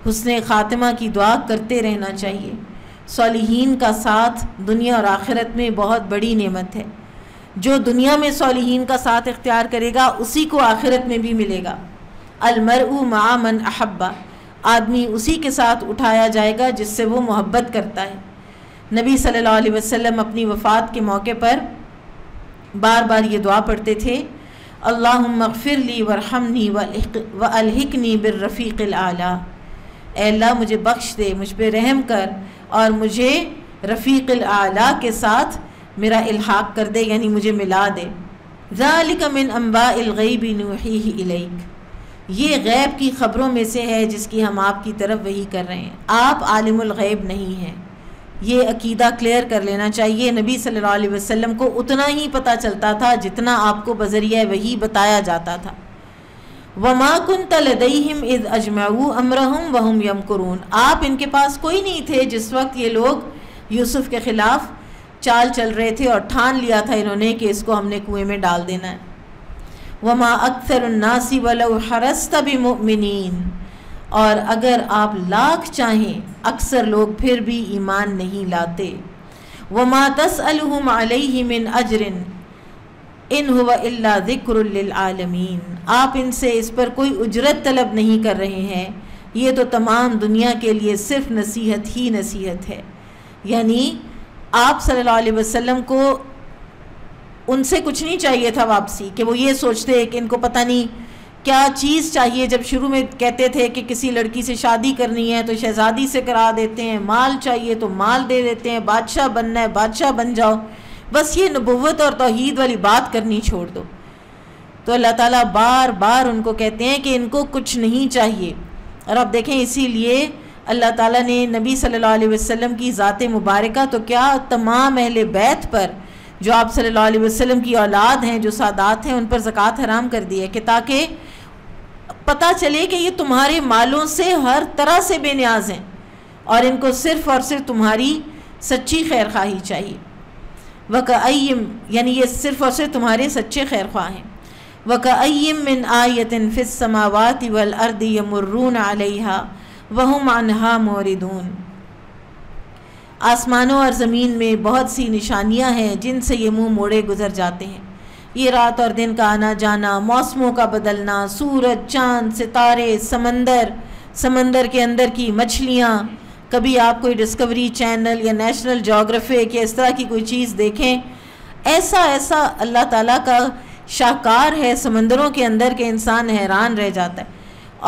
A: حسن خاتمہ کی دعا کرتے رہنا چاہیے۔ صالحین کا ساتھ دنیا اور آخرت میں بہت بڑی نعمت ہے۔ جو دنیا میں صالحین کا ساتھ اختیار کرے گا اسی کو آخرت میں بھی ملے گا۔ المرء مع من احب، آدمی اسی کے ساتھ اٹھایا جائے گا جس سے وہ محبت کرتا ہے۔ نبی صلی اللہ علیہ وسلم اپنی وفات کے موقع پر بار بار یہ دعا پڑھتے تھے، اللہم اغفر لی وارحمنی والحقنی بالرفیق الاعلیٰ۔ اے اللہ مجھے بخش دے، مجھ پہ رحم کر اور مجھے رفیق الاعلیٰ کے ساتھ میرا الحاق کر دے، یعنی مجھے ملا دے۔ ذالک من انباء الغیب نوحیہ الیک، یہ غیب کی خبروں میں سے ہے جس کی ہم آپ کی طرف وحی کر رہے ہیں۔ آپ عالم الغیب نہیں ہیں، یہ عقیدہ کلیئر کر لینا چاہیے۔ نبی صلی اللہ علیہ وسلم کو اتنا ہی پتہ چلتا تھا جتنا آپ کو بذریعہ وحی بتایا جاتا تھا۔ وَمَا كُنْتَ لَدَيْهِمْ إِذْ أَجْمَعُوا أَمْرَهُمْ وَهُمْ يَمْكُرُونَ، آپ ان کے پاس کوئی نہیں تھے جس وقت یہ لوگ یوسف کے خلاف چال چل رہے تھے اور ٹھان لیا تھا انہوں نے کہ اس کو ہم نے کنویں میں ڈال دینا ہے۔ وَمَا أَكْثَرُ النَّاسِ وَلَوْ حَرَصْتَ بِمُؤْمِنِينَ، اور اگر آپ لاکھ چاہیں اکثر لوگ پھر بھی ایمان نہیں لاتے۔ وَمَا تَسْأَلُهُمْ عَلَيْهِ مِنْ أَجْرٍ إِنْ هُوَ إِلَّا ذِكْرٌ لِلْعَالَمِينَ، آپ ان سے اس پر کوئی اجرت طلب نہیں کر رہے ہیں، یہ تو تمام دنیا کے لیے صرف نصیحت ہی نصیحت ہے۔ یعنی آپ صلی اللہ علیہ وسلم کو ان سے کچھ نہیں چاہیے تھا واپسی، کہ وہ یہ سوچتے کہ ان کو پتہ نہیں کیا چیز چاہیے۔ جب شروع میں کہتے تھے کہ کسی لڑکی سے شادی کرنی ہے تو شہزادی سے کرا دیتے ہیں، مال چاہیے تو مال دے دیتے ہیں، بادشاہ بننا ہے بادشاہ بن جاؤ، بس یہ نبوت اور توحید والی بات کرنی چھوڑ دو۔ تو اللہ تعالیٰ بار بار ان کو کہتے ہیں کہ ان کو کچھ نہیں چاہیے۔ اور اب دیکھیں اسی لیے اللہ تعالیٰ نے نبی صلی اللہ علیہ وسلم کی ذات مبارکہ تو کیا تمام اہل بیت پر، جو آپ صلی اللہ علیہ وسلم کی اولاد ہیں، جو سادات ہیں، ان پر زکوٰۃ حرام کر دی ہے کہ تاکہ پتہ چلے کہ یہ تمہارے مالوں سے ہر طرح سے بے نیاز ہیں اور ان کو صرف اور صرف تمہاری سچی خیر خواہی چاہیے۔ وَكَأَيِّم، یعنی یہ صرف اور صرف تمہارے سچے خیر خواہ ہیں۔ وَكَأَيِّم مِّنْ آیَةٍ فِي السَّمَاوَاتِ وَالْأَرْضِ يَمُرُّونَ عَلَيْهَا وَهُمْ عَنْهَا مُعْرِضُونَ، آسمانوں اور زمین میں بہت سی نشانیاں ہیں جن سے یہ منہ موڑے گزر جاتے ہیں۔ یہ رات اور دن کا آنا جانا، موسموں کا بدلنا، سورج، چاند، ستارے، سمندر کے اندر کی مچھلیاں۔ کبھی آپ کوئی ڈسکوری چینل یا نیشنل جیوگرافک یا اس طرح کی کوئی چیز دیکھیں، ایسا اللہ تعالیٰ کا شاہکار ہے سمندروں کے اندر کہ انسان حیران رہ جاتا ہے۔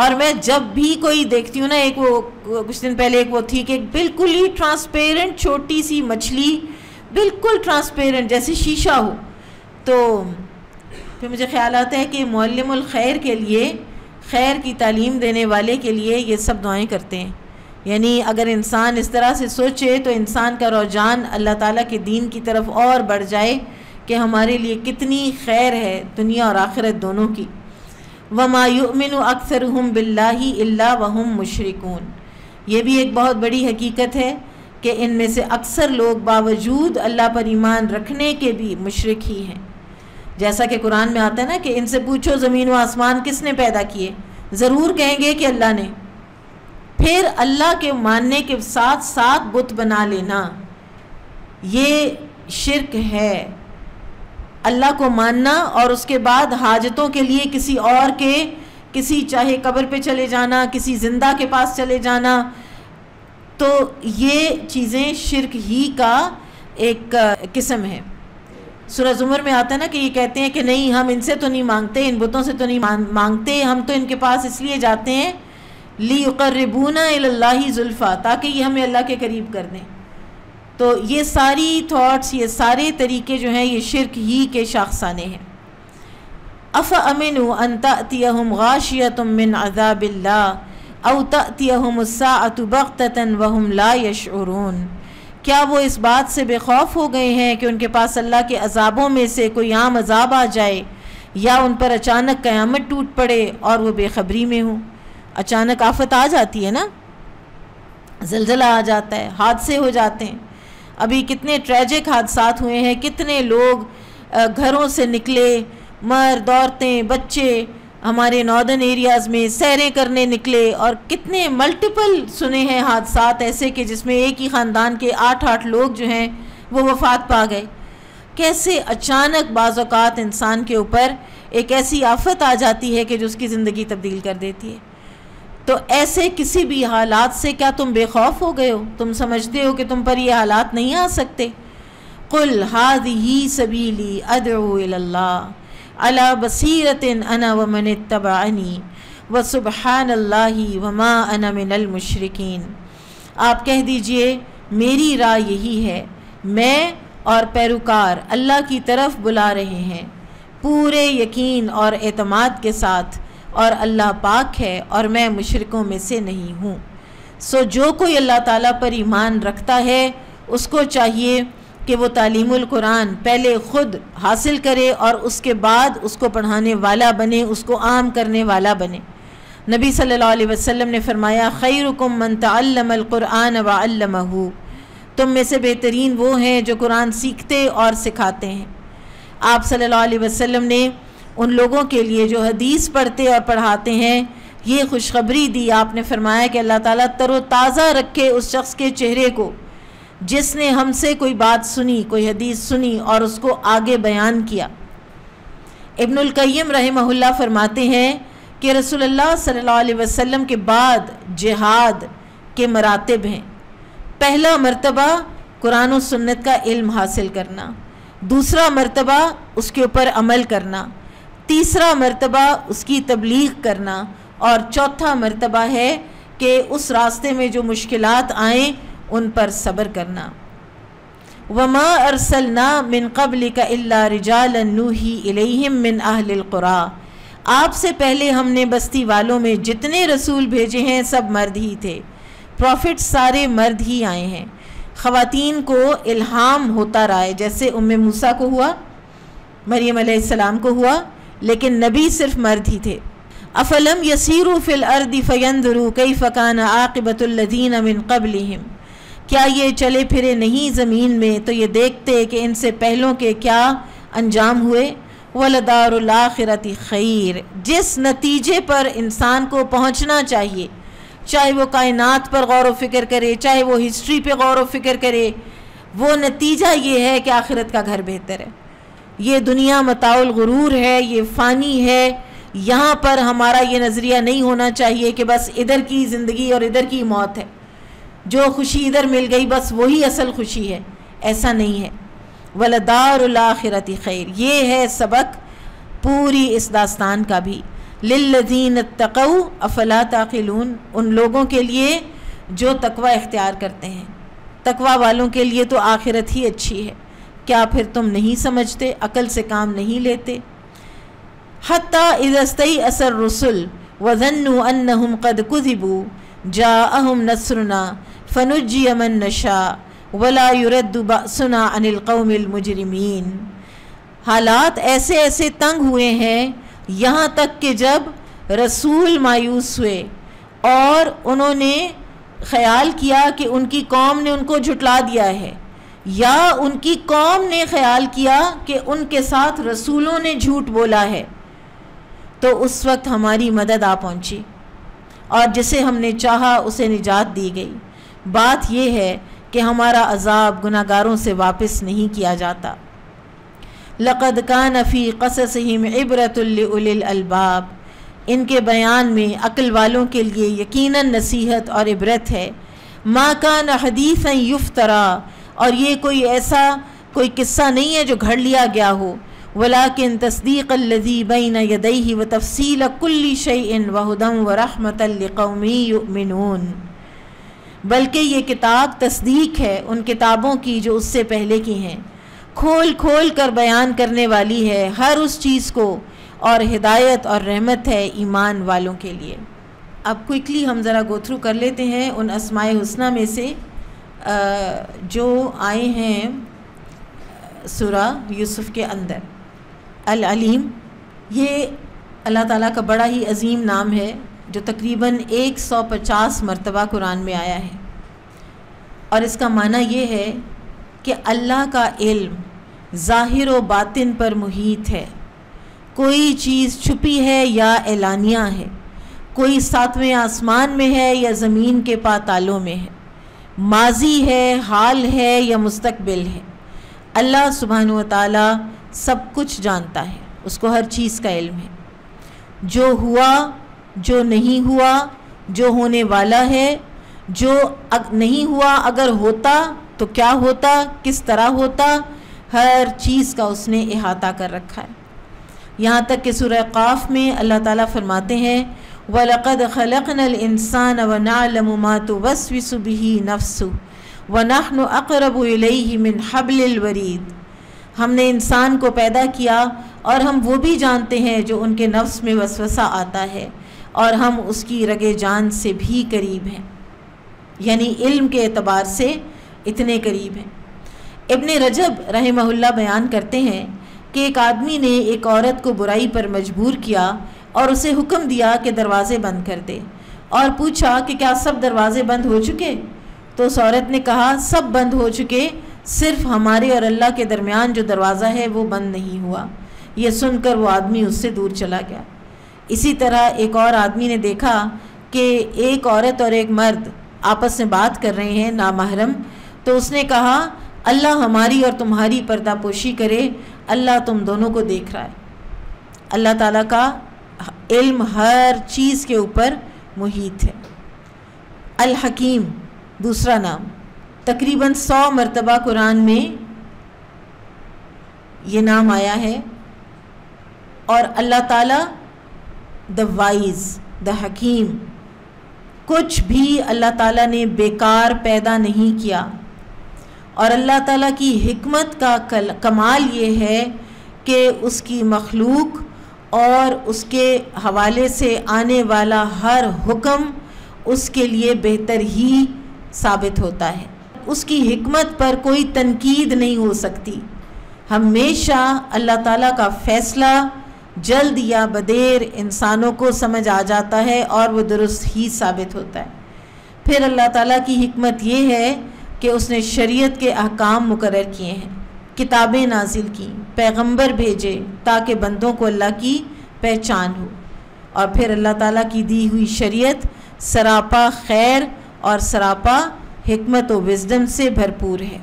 A: اور میں جب بھی کوئی دیکھتی ہوں نا، ایک وہ کچھ دن پہلے ایک وہ تھی کہ بالکل ہی ٹرانسپیرنٹ چھوٹی سی مچھلی، بالکل ٹرانسپیرنٹ جیسے شیشہ ہو، تو پھر مجھے خیال آتا ہے کہ معلم الخیر کے لیے، خیر کی تعلیم دینے والے کے لیے یہ سب دعائیں کرتے ہیں۔ یعنی اگر انسان اس طرح سے سوچے تو انسان کا رجحان اللہ تعالیٰ کے دین کی طرف اور بڑھ جائے کہ ہمارے لیے کتنی خیر ہے دنیا اور آخرت دونوں کی۔ وَمَا يُؤْمِنُ أَكْثَرُهُمْ بِاللَّهِ إِلَّا وَهُمْ مُشْرِكُونَ، یہ بھی ایک بہت بڑی حقیقت ہے کہ ان میں سے اکثر لوگ باوجود اللہ پر ایمان رکھنے کے بھی مشرک ہی ہیں۔ جیسا کہ قرآن میں آتا ہے نا کہ ان سے پوچھو زمین و آسمان کس نے پیدا کیے، ضرور کہیں گے کہ اللہ نے۔ پھر اللہ کے ماننے کے ساتھ ساتھ بت بنا لینا، یہ شرک ہے۔ اللہ کو ماننا اور اس کے بعد حاجتوں کے لیے کسی اور کے، کسی چاہے قبر پہ چلے جانا، کسی زندہ کے پاس چلے جانا، تو یہ چیزیں شرک ہی کا ایک قسم ہے۔ سورہ زمر میں آتا ہے نا کہ یہ کہتے ہیں کہ نہیں ہم ان سے تو نہیں مانگتے، ان بتوں سے تو نہیں مانگتے، ہم تو ان کے پاس اس لیے جاتے ہیں لِيُقَرِّبُونَا إِلَى اللَّهِ زُلْفَىٰ، تاکہ یہ ہمیں اللہ کے قریب کر دیں۔ تو یہ ساری تھاٹس، یہ سارے طریقے جو ہیں یہ شرک ہی کے شاخسانے ہیں۔ أَفَأَمِنُوا أَن تَأْتِيَهُمْ غَاشِيَةٌ مِّنْ عَذَابِ اللَّهِ أَوْ تَأْتِيَهُمُ السَّاعَةُ بَغْتَةً وَهُمْ لَا يَشْعُرُونَ، کیا وہ اس بات سے بے خوف ہو گئے ہیں کہ ان کے پاس اللہ کے عذابوں میں سے کوئی عام عذاب آ جائے، یا ان پر اچانک قیامت ٹوٹ پڑے اور وہ بے خبری میں ہوں؟ اچانک آفت آ جاتی ہے نا، زلزلہ آ جاتا ہے، حادثے ہو جاتے ہیں۔ ابھی کتنے ٹریجک حادثات ہوئے ہیں، کتنے لوگ گھروں سے نکلے، مرد عورتیں بچے ہمارے ناردرن ایریاز میں سیریں کرنے نکلے، اور کتنے ملٹیپل سنے ہیں حادثات ایسے کہ جس میں ایک ہی خاندان کے 8 لوگ جو ہیں وہ وفات پا گئے۔ کیسے اچانک بعض اوقات انسان کے اوپر ایک ایسی آفت آ جاتی ہے کہ جو اس کی زندگی تبدیل کر دیتی ہے۔ تو ایسے کسی بھی حالات سے کیا تم بے خوف ہو گئے ہو؟ تم سمجھتے ہو کہ تم پر یہ حالات نہیں آ سکتے؟ قُلْ هَذِهِ سَبِيلِي أَدْعُو إِلَى اللَّهِ عَلَى بَصِيرَةٍ أَنَا وَمَنِ اتَّبَعَنِي وَسُبْحَانَ اللَّهِ وَمَا أَنَا مِنَ الْمُشْرِكِينَ، آپ کہہ دیجئے میری راہ یہی ہے، میں اور پیروکار اللہ کی طرف بلا رہے ہیں پورے یقین اور اعتماد کے ساتھ، اور اللہ پاک ہے اور میں مشرکوں میں سے نہیں ہوں۔ سو جو کوئی اللہ تعالیٰ پر ایمان رکھتا ہے اس کو چاہیے کہ وہ تعلیم القرآن پہلے خود حاصل کرے اور اس کے بعد اس کو پڑھانے والا بنے، اس کو عام کرنے والا بنے۔ نبی صلی اللہ علیہ وسلم نے فرمایا خیرکم من تعلم القرآن وعلمہ، تم میں سے بہترین وہ ہیں جو قرآن سیکھتے اور سکھاتے ہیں۔ آپ صلی اللہ علیہ وسلم نے ان لوگوں کے لیے جو حدیث پڑھتے اور پڑھاتے ہیں یہ خوشخبری دی۔ آپ نے فرمایا کہ اللہ تعالیٰ تر و تازہ رکھے اس شخص کے چہرے کو جس نے ہم سے کوئی بات سنی، کوئی حدیث سنی اور اس کو آگے بیان کیا۔ ابن القیم رحمہ اللہ فرماتے ہیں کہ رسول اللہ صلی اللہ علیہ وسلم کے بعد جہاد کے مراتب ہیں۔ پہلا مرتبہ قرآن و سنت کا علم حاصل کرنا، دوسرا مرتبہ اس کے اوپر عمل کرنا، تیسرا مرتبہ اس کی تبلیغ کرنا، اور چوتھا مرتبہ ہے کہ اس راستے میں جو مشکلات آئیں ان پر صبر کرنا۔ وَمَا أَرْسَلْنَا مِن قَبْلِكَ إِلَّا رِجَالًا نُوحِي إِلَيْهِم مِّنْ أَهْلِ الْقُرَىٰ، آپ سے پہلے ہم نے بستی والوں میں جتنے رسول بھیجے ہیں سب مرد ہی تھے، پروفٹ سارے مرد ہی آئے ہیں۔ خواتین کو الہام ہوتا رہا ہے، جیسے موسیٰ کو ہوا، مریم علیہ السلام کو ہوا، لیکن نبی صرف مرد ہی تھے۔ افلم یسیروا فی الارض فینظروا کیف کان عاقبۃ الذین من قبلہم، کیا یہ چلے پھرے نہیں زمین میں تو یہ دیکھتے کہ ان سے پہلوں کے کیا انجام ہوئے۔ وَلَدَارُ الْآخِرَةِ خَيْرٌ، جس نتیجے پر انسان کو پہنچنا چاہیے، چاہے وہ کائنات پر غور و فکر کرے، چاہے وہ ہسٹری پہ غور و فکر کرے، وہ نتیجہ یہ ہے کہ آخرت کا گھر بہتر ہے۔ یہ دنیا متاع الغرور ہے، یہ فانی ہے، یہاں پر ہمارا یہ نظریہ نہیں ہونا چاہیے کہ بس ادھر کی زندگی اور ادھر کی موت ہے، جو خوشی ادھر مل گئی بس وہی اصل خوشی ہے، ایسا نہیں ہے۔ وَلَدَارُ الْآخِرَةِ خَيْرٌ، یہ ہے سبق پوری اس داستان کا بھی۔ لِلَّذِينَ اتَّقَوْا أَفَلَا تَعْقِلُونَ، ان لوگوں کے لیے جو تقوی اختیار کرتے ہیں، تقوی والوں کے لیے تو آخرت ہی اچھی ہے، کیا پھر تم نہیں سمجھتے، عقل سے کام نہیں لیتے؟ حَتَّى إِذَا اسْتَيْأَسَ الرُّسُلُ وَظَنُّوا أَنَّهُمْ قَدْ كُذِبُوا جَاءَهُمْ نَصْرُنَا فَنُجِّيَ مَن نَّشَاءُ وَلَا يُرَدُّ بَأْسُنَا عَنِ الْقَوْمِ الْمُجْرِمِينَ، حالات ایسے ایسے تنگ ہوئے ہیں یہاں تک کہ جب رسول مایوس ہوئے اور انہوں نے خیال کیا کہ ان کی قوم نے ان کو جھٹلا دیا ہے، یا ان کی قوم نے خیال کیا کہ ان کے ساتھ رسولوں نے جھوٹ بولا ہے، تو اس وقت ہماری مدد آ پہنچی اور جسے ہم نے چاہا اسے نجات دی گئی۔ بات یہ ہے کہ ہمارا عذاب گناہگاروں سے واپس نہیں کیا جاتا۔ لَقَدْ كَانَ فِي قَصَصِهِمْ عِبْرَةٌ لِأُولِي الْأَلْبَابِ، ان کے بیان میں عقل والوں کے لیے یقیناً نصیحت اور عبرت ہے۔ ما کان حدیثا یفترا، اور یہ کوئی قصہ نہیں ہے جو گھڑ لیا گیا ہو، ولیکن تصدیق الذی بین یدیہ وتفصیل کل شیء وہدی ورحمۃ لقوم یؤمنون، بلکہ یہ کتاب تصدیق ہے ان کتابوں کی جو اس سے پہلے کی ہیں، کھول کھول کر بیان کرنے والی ہے ہر اس چیز کو، اور ہدایت اور رحمت ہے ایمان والوں کے لیے۔ اب کوئکلی ہم ذرا گو تھرو کر لیتے ہیں ان اسماء حسنہ میں سے جو آئے ہیں سورہ یوسف کے اندر۔ العلیم، یہ اللہ تعالیٰ کا بڑا ہی عظیم نام ہے جو تقریباً 150 مرتبہ قرآن میں آیا ہے، اور اس کا معنی یہ ہے کہ اللہ کا علم ظاہر و باطن پر محیط ہے، کوئی چیز چھپی ہے یا اعلانیہ ہے، کوئی 7ویں آسمان میں ہے یا زمین کے پاتالوں میں ہے، ماضی ہے، حال ہے یا مستقبل ہے، اللہ سبحانہ و تعالی سب کچھ جانتا ہے، اس کو ہر چیز کا علم ہے، جو ہوا، جو نہیں ہوا، جو ہونے والا ہے، جو نہیں ہوا، اگر ہوتا تو کیا ہوتا، کس طرح ہوتا، ہر چیز کا اس نے احاطہ کر رکھا ہے۔ یہاں تک کہ سورہ قاف میں اللہ تعالیٰ فرماتے ہیں وَلَقَدْ خَلَقْنَا الْإِنسَانَ وَنَعْلَمُ مَا تُوَسْوِسُ بِهِ نَفْسُهُ وَنَحْنُ أَقْرَبُ إِلَيْهِ مِنْ حَبْلِ الْوَرِيدِ، ہم نے انسان کو پیدا کیا اور ہم وہ بھی جانتے ہیں جو ان کے نفس میں وسوسہ آتا ہے، اور ہم اس کی رگ جان سے بھی قریب ہیں، یعنی علم کے اعتبار سے اتنے قریب ہیں۔ ابن رجب رحمہ اللہ بیان کرتے ہیں کہ ایک آدمی نے ایک عورت کو برائی پر مجبور کیا اور اسے حکم دیا کہ دروازے بند کر دے، اور پوچھا کہ کیا سب دروازے بند ہو چکے؟ تو اس عورت نے کہا سب بند ہو چکے، صرف ہمارے اور اللہ کے درمیان جو دروازہ ہے وہ بند نہیں ہوا۔ یہ سن کر وہ آدمی اس سے دور چلا گیا۔ اسی طرح ایک اور آدمی نے دیکھا کہ ایک عورت اور ایک مرد آپس میں بات کر رہے ہیں نامحرم، تو اس نے کہا اللہ ہماری اور تمہاری پردہ پوشی کرے، اللہ تم دونوں کو دیکھ رہا ہے۔ اللہ تعالیٰ کا علم ہر چیز کے اوپر محیط ہے۔ الحکیم دوسرا نام، تقریباً 100 مرتبہ قرآن میں یہ نام آیا ہے، اور اللہ تعالیٰ دا وائز، دا حکیم، کچھ بھی اللہ تعالیٰ نے بیکار پیدا نہیں کیا، اور اللہ تعالیٰ کی حکمت کا کمال یہ ہے کہ اس کی مخلوق اور اس کے حوالے سے آنے والا ہر حکم اس کے لیے بہتر ہی ثابت ہوتا ہے، اس کی حکمت پر کوئی تنقید نہیں ہو سکتی۔ ہمیشہ اللہ تعالیٰ کا فیصلہ جلد یا بدیر انسانوں کو سمجھ آ جاتا ہے اور وہ درست ہی ثابت ہوتا ہے۔ پھر اللہ تعالیٰ کی حکمت یہ ہے کہ اس نے شریعت کے احکام مقرر کیے ہیں، کتابیں نازل کی، پیغمبر بھیجے تاکہ بندوں کو اللہ کی پہچان ہو، اور پھر اللہ تعالیٰ کی دی ہوئی شریعت سراپا خیر اور سراپا حکمت و وزڈم سے بھرپور ہے۔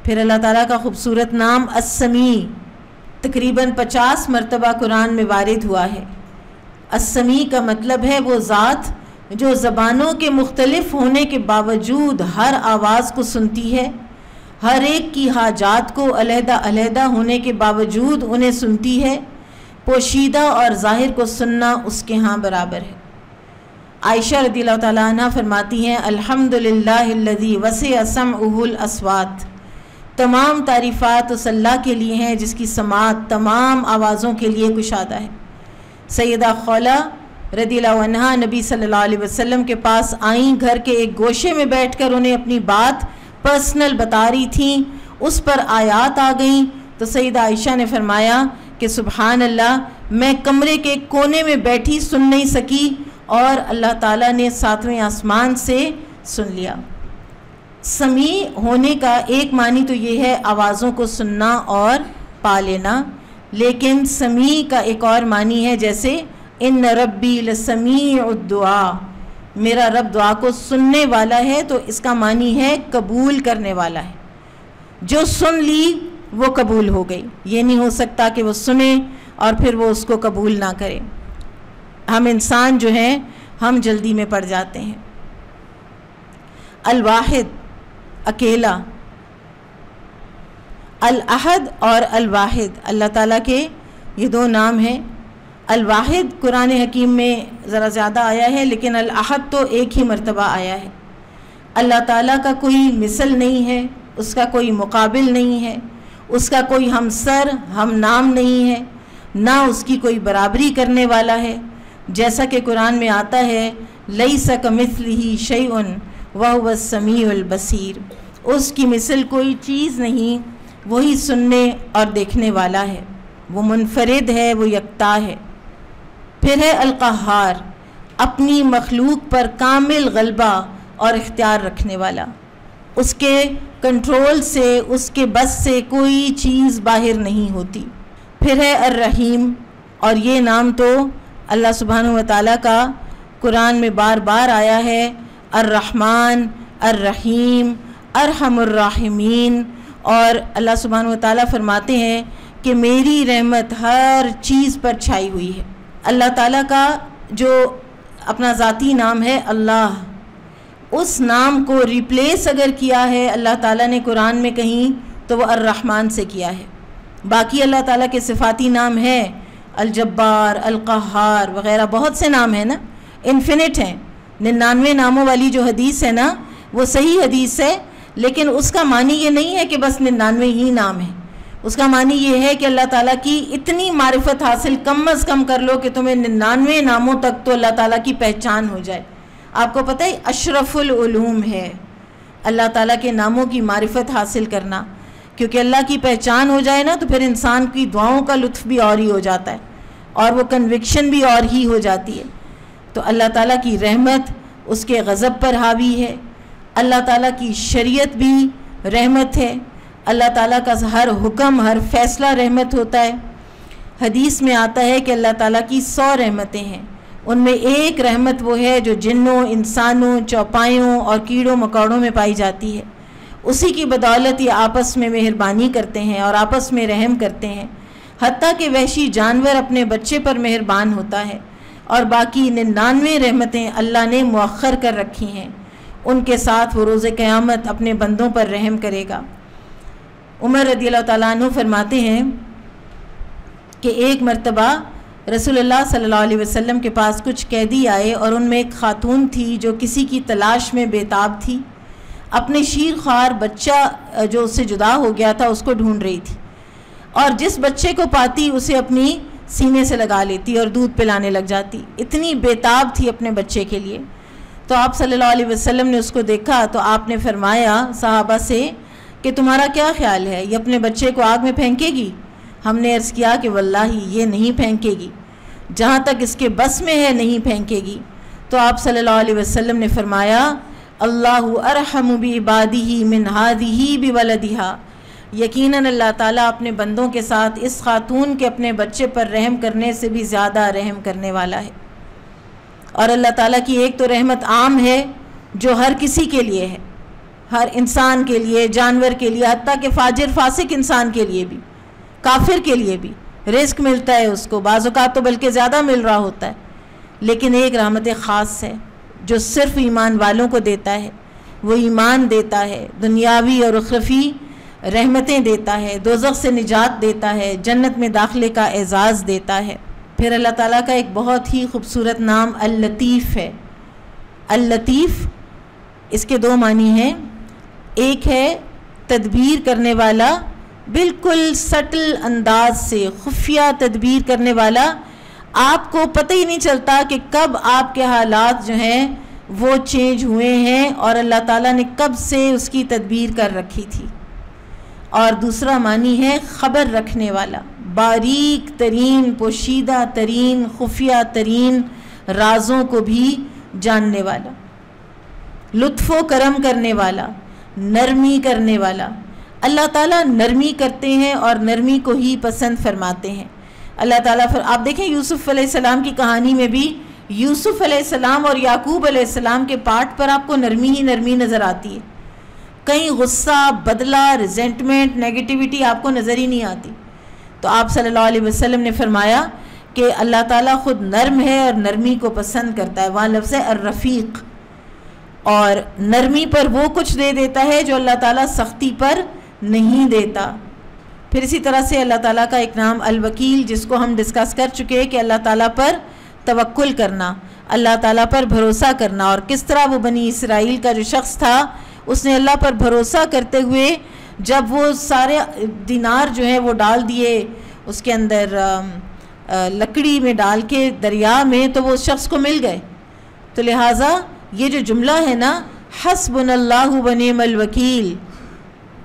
A: پھر اللہ تعالیٰ کا خوبصورت نام السمیع تقریباً 50 مرتبہ قرآن میں وارد ہوا ہے۔ السمیع کا مطلب ہے وہ ذات جو زبانوں کے مختلف ہونے کے باوجود ہر آواز کو سنتی ہے، ہر ایک کی حاجات کو علیحدہ علیحدہ ہونے کے باوجود انہیں سنتی ہے، پوشیدہ اور ظاہر کو سننا اس کے ہاں برابر ہے۔ عائشہ رضی اللہ تعالیٰ عنہ فرماتی ہیں الحمدللہ الذی وسع سمعہ الاصوات، تمام تعریفات اس اللہ کے لیے ہیں جس کی سماعت تمام آوازوں کے لیے کشادہ ہے۔ سیدہ خولہ رضی اللہ عنہ نبی صلی اللہ علیہ وسلم کے پاس آئیں، گھر کے ایک گوشے میں بیٹھ کر انہیں اپنی بات پرسنل بتا رہی تھیں، اس پر آیات آ گئیں تو سیدہ عائشہ نے فرمایا کہ سبحان اللہ، میں کمرے کے کونے میں بیٹھی سن نہیں سکی اور اللہ تعالیٰ نے 7ویں آسمان سے سن لیا۔ سمیع ہونے کا ایک معنی تو یہ ہے آوازوں کو سننا اور پا لینا، لیکن سمیع کا ایک اور معنی ہے جیسے ان ربی لسمیع الدعا، میرا رب دعا کو سننے والا ہے، تو اس کا معنی ہے قبول کرنے والا ہے۔ جو سن لی وہ قبول ہو گئی، یہ نہیں ہو سکتا کہ وہ سنے اور پھر وہ اس کو قبول نہ کرے۔ ہم انسان جو ہیں ہم جلدی میں پڑ جاتے ہیں۔ الواحد اکیلا، الاحد اور الواحد اللہ تعالیٰ کے یہ دو نام ہیں۔ الواحد قرآن حکیم میں ذرا زیادہ آیا ہے، لیکن الاحد تو ایک ہی مرتبہ آیا ہے۔ اللہ تعالیٰ کا کوئی مثل نہیں ہے، اس کا کوئی مقابل نہیں ہے، اس کا کوئی ہمسر ہم نام نہیں ہے، نہ اس کی کوئی برابری کرنے والا ہے، جیسا کہ قرآن میں آتا ہے لیس کمثلہ شیء وہو السمیع البصیر، اس کی مثل کوئی چیز نہیں، وہی سننے اور دیکھنے والا ہے، وہ منفرد ہے، وہ یکتا ہے۔ پھر ہے القہار، اپنی مخلوق پر کامل غلبہ اور اختیار رکھنے والا، اس کے کنٹرول سے، اس کے بس سے کوئی چیز باہر نہیں ہوتی۔ پھر ہے الرحیم، اور یہ نام تو اللہ سبحانہ و تعالیٰ کا قرآن میں بار بار آیا ہے، الرحمن، الرحیم، ارحم الراحمین، اور اللہ سبحانہ و تعالیٰ فرماتے ہیں کہ میری رحمت ہر چیز پر چھائی ہوئی ہے۔ اللہ تعالیٰ کا جو اپنا ذاتی نام ہے اللہ، اس نام کو ریپلیس اگر کیا ہے اللہ تعالیٰ نے قرآن میں کہیں تو وہ الرحمن سے کیا ہے۔ باقی اللہ تعالیٰ کے صفاتی نام ہیں الجبار، القہار وغیرہ، بہت سے نام ہیں نا، انفینٹ ہیں۔ 99 ناموں والی جو حدیث ہے نا وہ صحیح حدیث ہے، لیکن اس کا معنی یہ نہیں ہے کہ بس 99 ہی نام ہیں۔ اس کا معنی یہ ہے کہ اللہ تعالیٰ کی اتنی معرفت حاصل کم از کم کر لو کہ تمہیں 99 ناموں تک تو اللہ تعالیٰ کی پہچان ہو جائے۔ آپ کو پتہ ہے اشرف العلوم ہے اللہ تعالیٰ کے ناموں کی معرفت حاصل کرنا، کیونکہ اللہ کی پہچان ہو جائے نا تو پھر انسان کی دعاؤں کا لطف بھی اور ہی ہو جاتا ہے، اور وہ کنوکشن بھی اور ہی ہو جاتی ہے۔ تو اللہ تعالیٰ کی رحمت اس کے غضب پر حاوی ہے، اللہ تعالیٰ کی شریعت بھی رحمت ہے، اللہ تعالیٰ کا ہر حکم، ہر فیصلہ رحمت ہوتا ہے۔ حدیث میں آتا ہے کہ اللہ تعالیٰ کی 100 رحمتیں ہیں، ان میں ایک رحمت وہ ہے جو جنوں، انسانوں، چوپایوں اور کیڑوں مکوڑوں میں پائی جاتی ہے، اسی کی بدولت یہ آپس میں مہربانی کرتے ہیں اور آپس میں رحم کرتے ہیں، حتیٰ کہ وحشی جانور اپنے بچے پر مہربان ہوتا ہے، اور باقی 99 رحمتیں اللہ نے مؤخر کر رکھی ہیں، ان کے ساتھ وہ روز قیامت اپنے بندوں پر رحم کرے گا۔ عمر رضی اللہ تعالیٰ عنہ فرماتے ہیں کہ ایک مرتبہ رسول اللہ صلی اللہ علیہ وسلم کے پاس کچھ قیدی آئے، اور ان میں ایک خاتون تھی جو کسی کی تلاش میں بےتاب تھی، اپنے شیر خوار بچہ جو اس سے جدا ہو گیا تھا اس کو ڈھونڈ رہی تھی، اور جس بچے کو پاتی اسے اپنی سینے سے لگا لیتی اور دودھ پلانے لگ جاتی، اتنی بےتاب تھی اپنے بچے کے لیے۔ تو آپ صلی اللہ علیہ وسلم نے اس کو دیکھا تو آپ نے فرمایا صحابہ سے کہ تمہارا کیا خیال ہے، یہ اپنے بچے کو آگ میں پھینکے گی؟ ہم نے عرض کیا کہ واللہ یہ نہیں پھینکے گی، جہاں تک اس کے بس میں ہے نہیں پھینکے گی۔ تو آپ صلی اللہ علیہ وسلم نے فرمایا اللہ ارحم بعبادہ من ہذہ بولدہا، یقیناً اللہ تعالیٰ اپنے بندوں کے ساتھ اس خاتون کے اپنے بچے پر رحم کرنے سے بھی زیادہ رحم کرنے والا ہے۔ اور اللہ تعالیٰ کی ایک تو رحمت عام ہے جو ہر کسی کے لیے ہے، ہر انسان کے لیے، جانور کے لیے، حتیٰ کہ فاجر فاسق انسان کے لیے بھی، کافر کے لیے بھی رزق ملتا ہے اس کو، بعض اوقات تو بلکہ زیادہ مل رہا ہوتا ہے۔ لیکن ایک رحمت خاص ہے جو صرف ایمان والوں کو دیتا ہے، وہ ایمان دیتا ہے، دنیاوی اور اخروی رحمتیں دیتا ہے، دوزخ سے نجات دیتا ہے، جنت میں داخلے کا اعزاز دیتا ہے۔ پھر اللہ تعالیٰ کا ایک بہت ہی خوبصورت نام اللطیف ہے۔ اللطیف اس کے دو معنی ہیں، ایک ہے تدبیر کرنے والا، بالکل سٹل انداز سے خفیہ تدبیر کرنے والا، آپ کو پتہ ہی نہیں چلتا کہ کب آپ کے حالات جو ہیں وہ چینج ہوئے ہیں اور اللہ تعالیٰ نے کب سے اس کی تدبیر کر رکھی تھی۔ اور دوسرا معنی ہے خبر رکھنے والا، باریک ترین، پوشیدہ ترین، خفیہ ترین رازوں کو بھی جاننے والا، لطف و کرم کرنے والا، نرمی کرنے والا۔ اللہ تعالیٰ نرمی کرتے ہیں اور نرمی کو ہی پسند فرماتے ہیں۔ اللہ تعالیٰ آپ دیکھیں یوسف علیہ السلام کی کہانی میں بھی یوسف علیہ السلام اور یعقوب علیہ السلام کے پارٹ پر آپ کو نرمی ہی نرمی نظر آتی ہے، کہیں غصہ، بدلہ، ریزنٹمنٹ، نیگیٹیوٹی آپ کو نظر ہی نہیں آتی۔ تو آپ صلی اللہ علیہ وسلم نے فرمایا کہ اللہ تعالیٰ خود نرم ہے اور نرمی کو پسند کرتا ہے، وہاں لفظ ہے الرفیق۔ اور نرمی پر وہ کچھ دے دیتا ہے جو اللہ تعالیٰ سختی پر نہیں دیتا۔ پھر اسی طرح سے اللہ تعالیٰ کا ایک نام الوکیل، جس کو ہم ڈسکس کر چکے کہ اللہ تعالیٰ پر توکل کرنا، اللہ تعالیٰ پر بھروسہ کرنا، اور کس طرح وہ بنی اسرائیل کا جو شخص تھا اس نے اللہ پر بھروسہ کرتے ہوئے جب وہ سارے دینار جو ہیں وہ ڈال دیے اس کے اندر لکڑی میں ڈال کے دریا میں، تو وہ اس شخص کو مل گئے۔ تو لہٰذا یہ جو جملہ ہے نا، حسبنا اللہ ونعم الوکیل،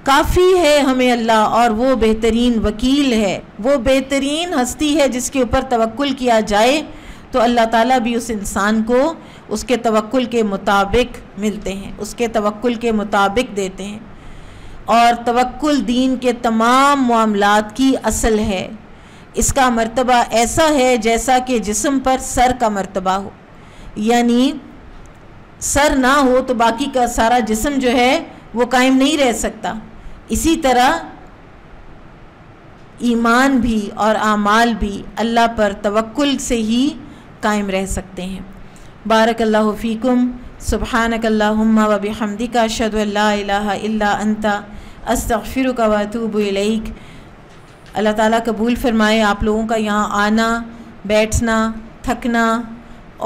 A: کافی ہے ہمیں اللہ اور وہ بہترین وکیل ہے، وہ بہترین ہستی ہے جس کے اوپر توکل کیا جائے تو اللہ تعالیٰ بھی اس انسان کو اس کے توکل کے مطابق ملتے ہیں، اس کے توکل کے مطابق دیتے ہیں۔ اور توکل دین کے تمام معاملات کی اصل ہے۔ اس کا مرتبہ ایسا ہے جیسا کہ جسم پر سر کا مرتبہ ہو، یعنی سر نہ ہو تو باقی کا سارا جسم جو ہے وہ قائم نہیں رہ سکتا، اسی طرح ایمان بھی اور اعمال بھی اللہ پر توکل سے ہی قائم رہ سکتے ہیں۔ بارک اللہ فیکم، سبحانک اللہم و بحمدک، اشہد ان لا الہ الا انت، استغفرک و اتوب الیک۔ اللہ تعالیٰ قبول فرمائے آپ لوگوں کا یہاں آنا، بیٹھنا، تھکنا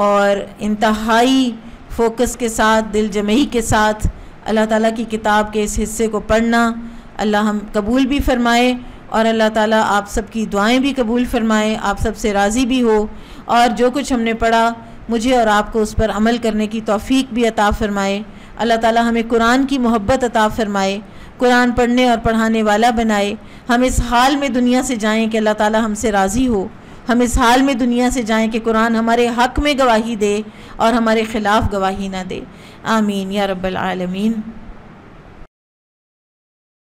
A: اور انتہائی فوکس کے ساتھ، دل جمعی کے ساتھ اللہ تعالیٰ کی کتاب کے اس حصے کو پڑھنا اللہ ہم قبول بھی فرمائے، اور اللہ تعالیٰ آپ سب کی دعائیں بھی قبول فرمائے، آپ سب سے راضی بھی ہو، اور جو کچھ ہم نے پڑھا مجھے اور آپ کو اس پر عمل کرنے کی توفیق بھی عطا فرمائے۔ اللہ تعالیٰ ہمیں قرآن کی محبت عطا فرمائے، قرآن پڑھنے اور پڑھانے والا بنائے۔ ہم اس حال میں دنیا سے جائیں کہ اللہ تعالیٰ ہم سے راضی ہو، ہم اس حال میں دنیا سے جائیں کہ قرآن ہمارے حق میں گواہی دے اور ہمارے خلاف گواہی نہ دے۔ آمین یا رب العالمین۔